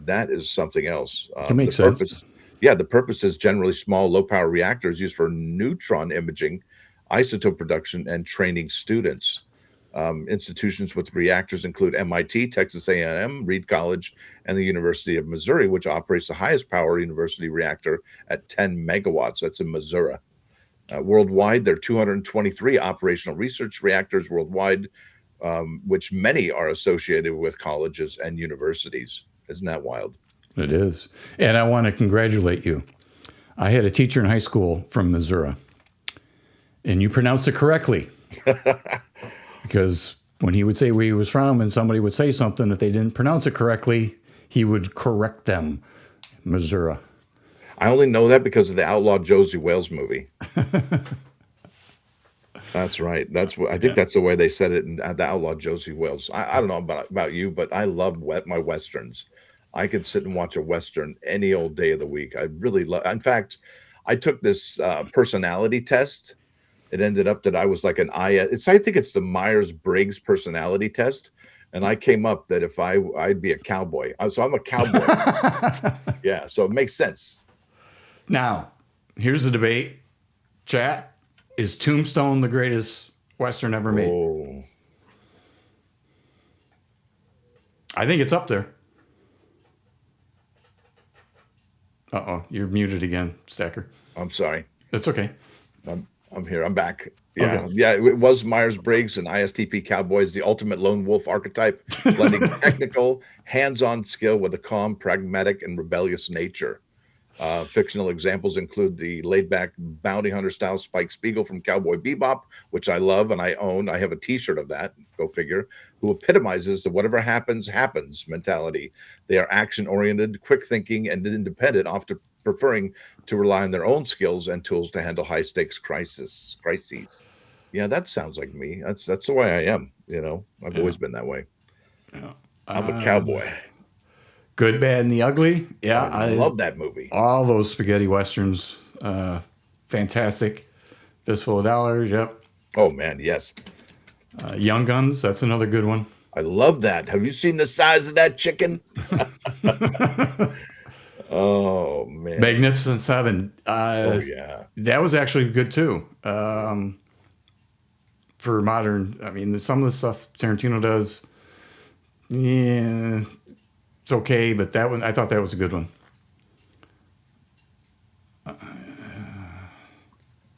That is something else. It makes sense. Yeah, the purpose is generally small, low-power reactors used for neutron imaging, isotope production, and training students. Institutions with reactors include MIT, Texas A&M, Reed College, and the University of Missouri, which operates the highest power university reactor at 10 megawatts. That's in Missouri. Worldwide, there are 223 operational research reactors worldwide, which many are associated with colleges and universities. Isn't that wild? It is. And I want to congratulate you. I had a teacher in high school from Missouri, and you pronounced it correctly. Because when he would say where he was from and somebody would say something, if they didn't pronounce it correctly, he would correct them. Missouri. I only know that because of the Outlaw Josie Wales movie. That's right. That's what I think. That's the way they said it in the Outlaw Josie Wales. I don't know about you, but I love my westerns. I could sit and watch a western any old day of the week. I really love. In fact, I took this personality test. It ended up that I was like an I think it's the Myers-Briggs personality test, and I came up that if I'd be a cowboy. So I'm a cowboy. Yeah, so it makes sense. Now, here's the debate. Chat, is Tombstone the greatest western ever made? Oh, I think it's up there. Uh-oh, you're muted again, Stacker. I'm sorry. That's okay. I'm here. I'm back. Yeah, Okay. yeah. It was Myers-Briggs and ISTP Cowboys, the ultimate lone wolf archetype, blending technical, hands-on skill with a calm, pragmatic, and rebellious nature. Fictional examples include the laid-back bounty hunter-style Spike Spiegel from Cowboy Bebop, which I love and I own. I have a T-shirt of that. Go figure. Who epitomizes the whatever happens happens mentality. They are action-oriented, quick-thinking, and independent, often preferring to rely on their own skills and tools to handle high-stakes crises. Yeah, that sounds like me. That's the way I am. I've always been that way. Yeah. I'm a cowboy. Good, Bad, and the Ugly. Yeah, I love that movie. All those spaghetti westerns, fantastic. Fistful of Dollars. Yep. Oh man, yes. Young Guns. That's another good one. I love that. Have you seen the size of that chicken? Oh man, Magnificent Seven. oh yeah, that was actually good too. For modern, I mean, some of the stuff Tarantino does, yeah, it's okay, but that one, I thought that was a good one.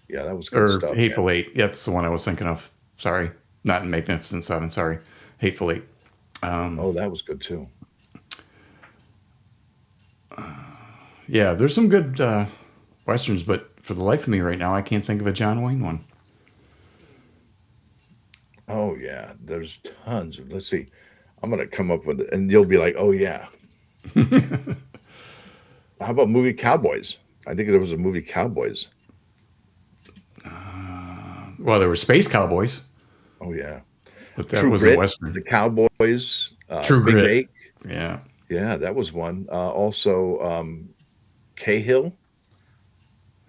yeah, that was good stuff. Hateful Eight. That's the one I was thinking of. Sorry, not Magnificent Seven. Sorry, Hateful Eight. Oh, that was good too. Yeah, there's some good westerns, but for the life of me right now, I can't think of a John Wayne one. Oh yeah, there's tons of. Let's see, I'm gonna come up with it, and you'll be like, oh yeah. How about movie Cowboys? I think there was a movie Cowboys. Well, there were Space Cowboys. Oh yeah, But that True was Grit, a western. the Cowboys, True Big Grit. Make. Yeah. Yeah, that was one. Also, Cahill,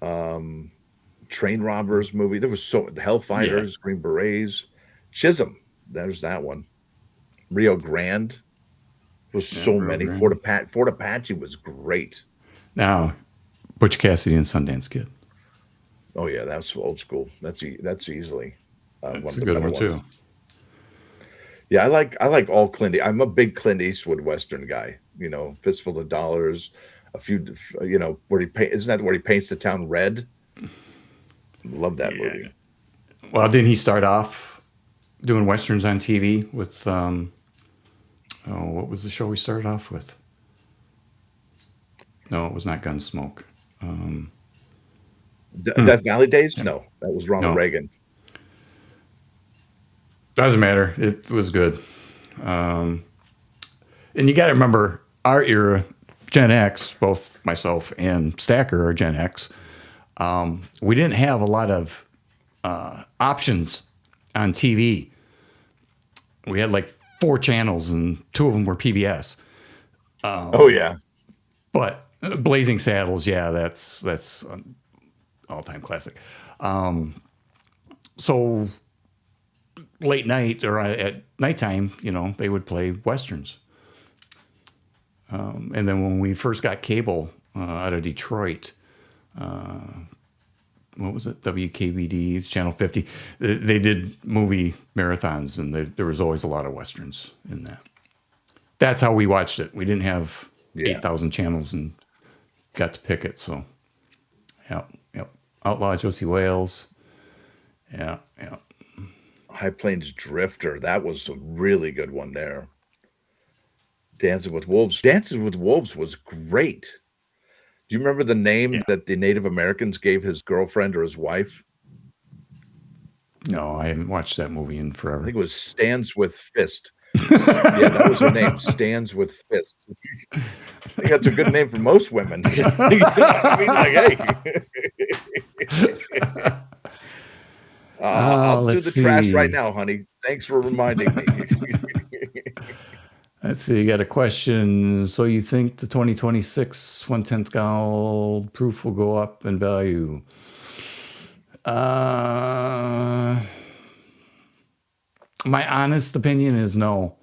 Train Robbers movie. There was the Hellfighters, Green Berets, Chisholm. There's that one. Rio Grande was so many. Fort Apache was great. Now, Butch Cassidy and Sundance Kid. Oh yeah, that's old school. That's easily That's a good one too. Yeah, I like all Clint. I'm a big Clint Eastwood Western guy. Fistful of Dollars, a few. Where isn't that where he paints the town red? Love that movie. Well, didn't he start off doing westerns on TV with? What was the show he started off with? No, it was not Gunsmoke. Death Valley Days? No, that was Ronald Reagan. Doesn't matter. It was good. And you got to remember our era, Gen X, both myself and Stacker are Gen X. We didn't have a lot of options on TV. We had like 4 channels and 2 of them were PBS. Oh yeah. But Blazing Saddles, yeah, that's an all-time classic. So late night or at nighttime, they would play westerns. And then when we first got cable out of Detroit, what was it? WKBD, Channel 50. They did movie marathons, and there was always a lot of westerns in that. That's how we watched it. We didn't have 8,000 channels and got to pick it. So, yep. Outlaw Josie Wales. Yeah. High Plains Drifter. That was a really good one there. Dancing with Wolves. Dancing with Wolves was great. Do you remember the name that the Native Americans gave his girlfriend or his wife? No, I haven't watched that movie in I forever. think it was Stands with Fist. Yeah, that was her name, Stands with Fist. I think that's a good name for most women. You know what I mean? Like, hey. I'll do Let's the trash right see. now, honey. Thanks for reminding me. Let's see. You got a question. So you think the 2026 1/10 gold proof will go up in value? My honest opinion is no,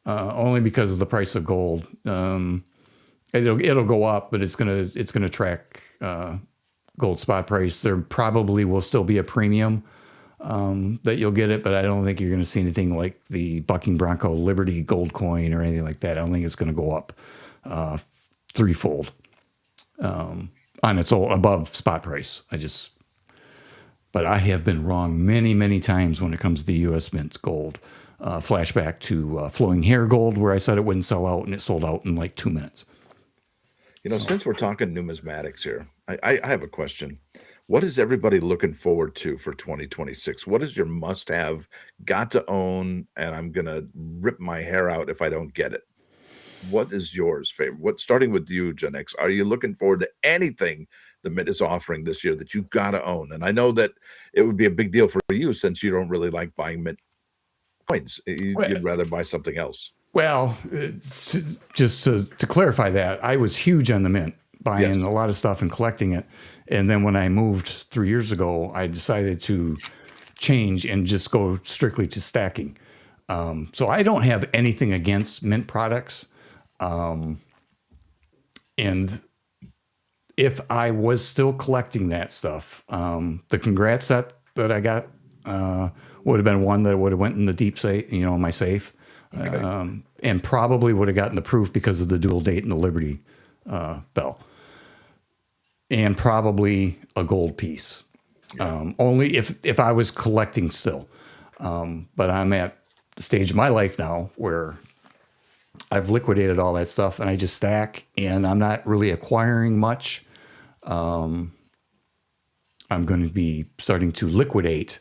only because of the price of gold. It'll go up, but it's gonna track gold spot price. There probably will still be a premium that you'll get it, but I don't think you're going to see anything like the Bucking Bronco Liberty gold coin or anything like that. I don't think it's going to go up threefold on its own above spot price. But I have been wrong many, many times when it comes to U.S. Mint gold. Flashback to flowing hair gold, where I said it wouldn't sell out, and it sold out in like 2 minutes. You know, since we're talking numismatics here, I have a question. What is everybody looking forward to for 2026? What is your must-have, got to own, and I'm gonna rip my hair out if I don't get it? What is yours favorite? What starting with you, Gen X? Are you looking forward to anything the Mint is offering this year that you gotta own? And I know that it would be a big deal for you since you don't really like buying Mint coins. You'd rather buy something else. Well, just to clarify that, I was huge on the Mint, buying Yes. a lot of stuff and collecting it. And then when I moved 3 years ago, I decided to change and just go strictly to stacking. So I don't have anything against Mint products. And if I was still collecting that stuff, the Congrats set that I got would have been one that would have went in the deep safe, in my safe. Okay. And probably would have gotten the proof because of the dual date and the Liberty bell. And probably a gold piece. Only if I was collecting still. But I'm at the stage of my life now where I've liquidated all that stuff and I just stack and I'm not really acquiring much. I'm going to be starting to liquidate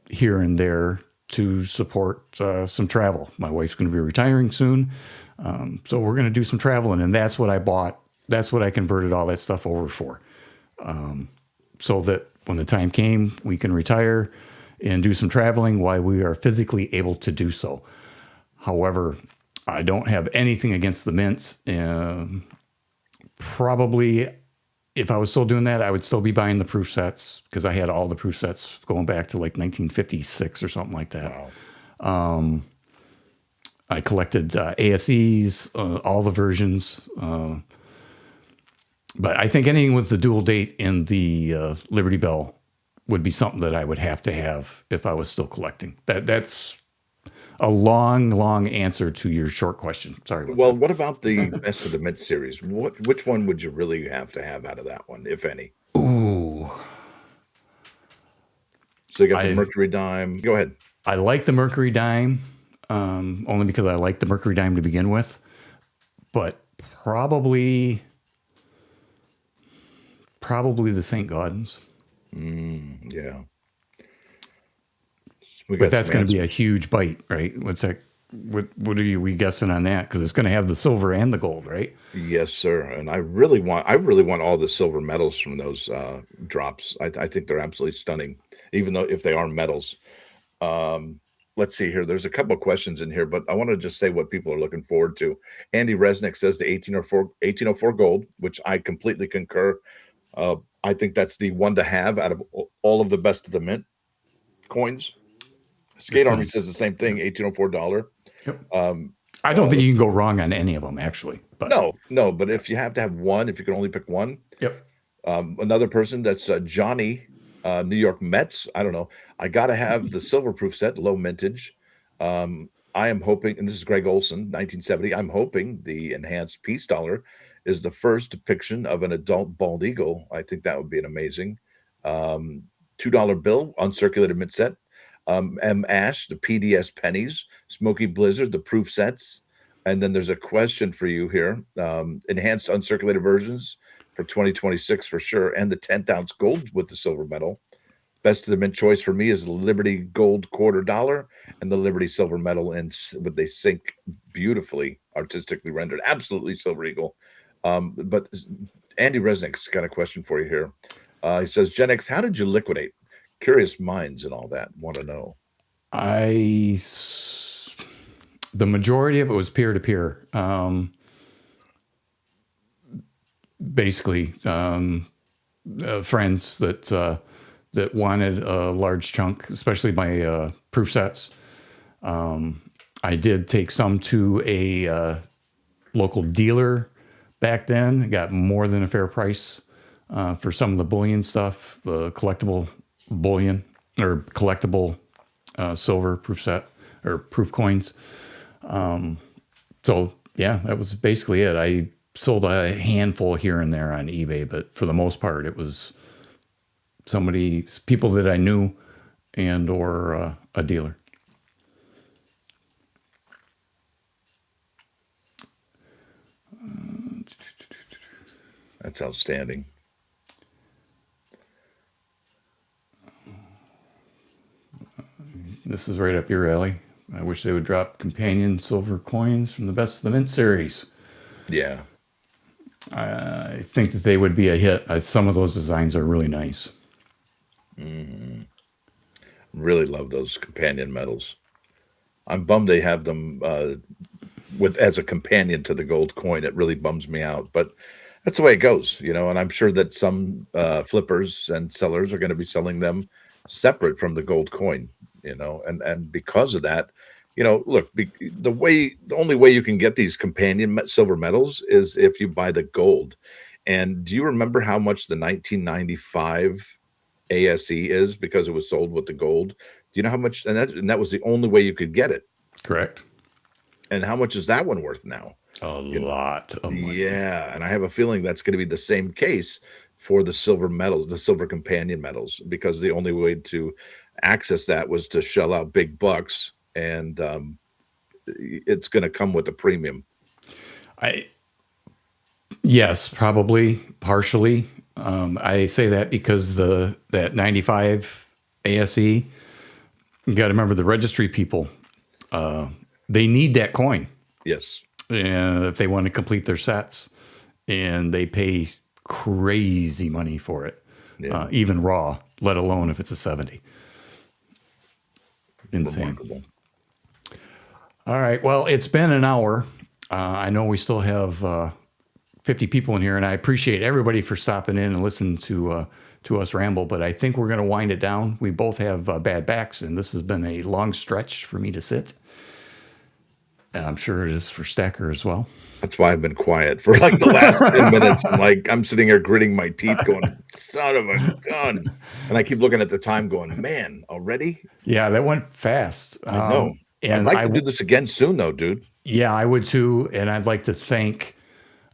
here and there to support some travel. My wife's going to be retiring soon. So we're going to do some traveling, and that's what I bought. That's what I converted all that stuff over for. So that when the time came, we can retire and do some traveling while we are physically able to do so. However, I don't have anything against the mints. Probably, if I was still doing that, I would still be buying the proof sets because I had all the proof sets going back to like 1956 or something like that. Wow. I collected ASEs, all the versions. But I think anything with the dual date in the Liberty Bell would be something that I would have to have if I was still collecting. That's a long, long answer to your short question. Sorry about Well, that. what about the Best of the Mint series? Which one would you really have to have out of that one, if any? Ooh. So you got the Mercury Dime. Go ahead. I like the Mercury Dime, only because I like the Mercury Dime to begin with. But probably the St. Gaudens. Yeah. But that's going to be a huge bite, right? What's that? What are we guessing on that? Because it's going to have the silver and the gold, right? Yes, sir. And I really want all the silver medals from those drops. I think they're absolutely stunning, even though if they are medals. Let's see here. There's a couple of questions in here, but I want to just say what people are looking forward to. Andy Resnick says the 1804 gold, which I completely concur. I think that's the one to have out of all of the Best of the Mint coins. Skate Army says the same thing, $1804. Yep. I don't think you can go wrong on any of them, actually. But no. But if you have to have one, if you can only pick one, yep. Another person that's Johnny, New York Mets. I don't know. I got to have the silver proof set, low mintage. I am hoping, and this is Greg Olson, 1970. I'm hoping the enhanced peace dollar is the first depiction of an adult bald eagle. I think that would be an amazing $2 bill, uncirculated mint set. M. Ash, the PDS pennies, Smoky Blizzard, the proof sets. And then there's a question for you here. Enhanced uncirculated versions for 2026 for sure. And the 10th ounce gold with the silver medal. Best of the mint choice for me is the Liberty Gold Quarter Dollar and the Liberty Silver Medal, and but they sync beautifully, artistically rendered. Absolutely Silver Eagle. But Andy Resnick's got a question for you here. He says, Gen X, how did you liquidate? Curious minds and all that want to know. The majority of it was peer to peer. Basically, friends that wanted a large chunk, especially my proof sets. I did take some to a local dealer back then. Got more than a fair price for some of the bullion stuff, the collectible bullion or collectible silver proof set or proof coins. So yeah, that was basically it. I sold a handful here and there on eBay, but for the most part, it was people that I knew and or a dealer. That's outstanding. This is right up your alley. I wish they would drop companion silver coins from the Best of the Mint series. Yeah. I think that they would be a hit. Some of those designs are really nice. Mm-hmm. Really love those companion medals. I'm bummed they have them as a companion to the gold coin. It really bums me out, but that's the way it goes, you know. And I'm sure that some flippers and sellers are going to be selling them separate from the gold coin, you know. And because of that, you know, look, the only way you can get these companion silver medals is if you buy the gold. And do you remember how much the 1995 ASE is because it was sold with the gold? Do you know how much? And that was the only way you could get it. Correct. And how much is that one worth now? A lot of money. Yeah, and I have a feeling that's going to be the same case for the silver medals, the silver companion medals, because the only way to access that was to shell out big bucks, and it's going to come with a premium. Yes, probably partially. I say that because that 95 ASE, you got to remember the registry people. They need that coin. Yes. If they want to complete their sets, and they pay crazy money for it, even raw, let alone if it's a 70. Insane. Remarkable. All right. Well, it's been an hour. I know we still have 50 people in here, and I appreciate everybody for stopping in and listening to us ramble, but I think we're going to wind it down. We both have bad backs, and this has been a long stretch for me to sit. I'm sure it is for Stacker as well. That's why I've been quiet for like the last 10 minutes. I'm sitting here gritting my teeth going, son of a gun. And I keep looking at the time going, man, already? Yeah, that went fast. I know. And I'd like to do this again soon, though, dude. Yeah, I would too. And I'd like to thank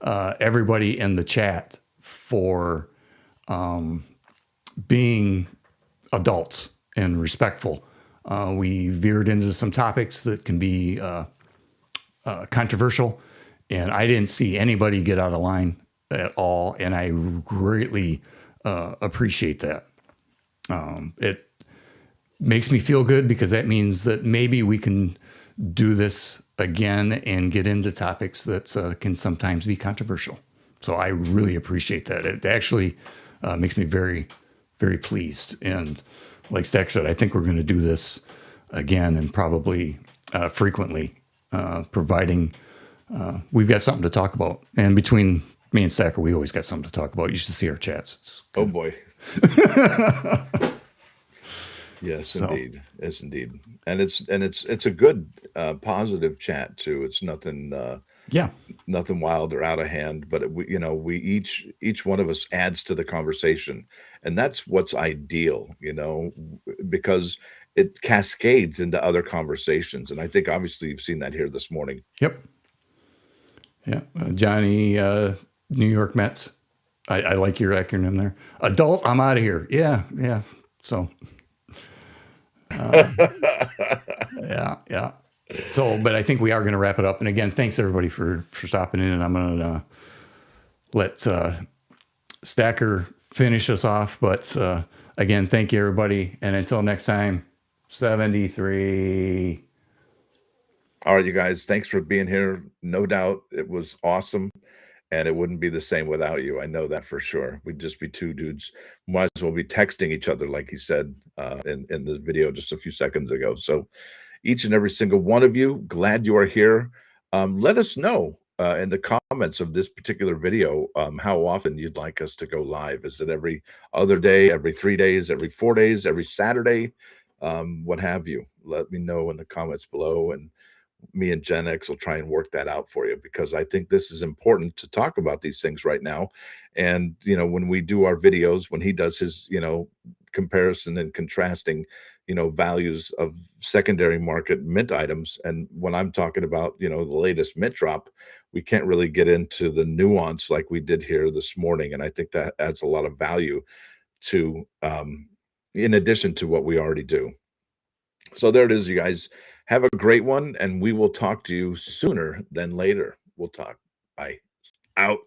everybody in the chat for being adults and respectful. We veered into some topics that can be controversial, and I didn't see anybody get out of line at all, and I greatly appreciate that. It makes me feel good because that means that maybe we can do this again and get into topics that can sometimes be controversial. So I really appreciate that. It actually makes me very, very pleased. And like Stack said, I think we're going to do this again and probably frequently, providing we've got something to talk about. And between me and Stacker, we always got something to talk about. You should see our chats. Oh boy. Yes, indeed. Yes, indeed. And it's a good positive chat too. It's nothing nothing wild or out of hand, but we each one of us adds to the conversation, and that's what's ideal, because it cascades into other conversations. And I think obviously you've seen that here this morning. Yep. Yeah. Johnny, New York Mets. I like your acronym there. Adult, I'm out of here. Yeah. Yeah. So, yeah. So, but I think we are going to wrap it up. And again, thanks everybody for stopping in. And I'm going to let Stacker finish us off. But Again, thank you, everybody. And until next time, 73. All right, you guys, thanks for being here. No doubt it was awesome, and it wouldn't be the same without you. I know that for sure. We'd just be two dudes. Might as well be texting each other, like he said in the video just a few seconds ago. So each and every single one of you, glad you are here. Let us know in the comments of this particular video how often you'd like us to go live. Is it every other day, every 3 days, every 4 days, every Saturday, what have you? Let me know in the comments below, and me and Gen X will try and work that out for you, because I think this is important to talk about these things right now. And, you know, when we do our videos, when he does his, you know, comparison and contrasting, you know, values of secondary market mint items, and when I'm talking about, you know, the latest mint drop, we can't really get into the nuance like we did here this morning. And I think that adds a lot of value to, in addition to what we already do. So there it is, you guys. Have a great one, and we will talk to you sooner than later. We'll talk. Bye. Out.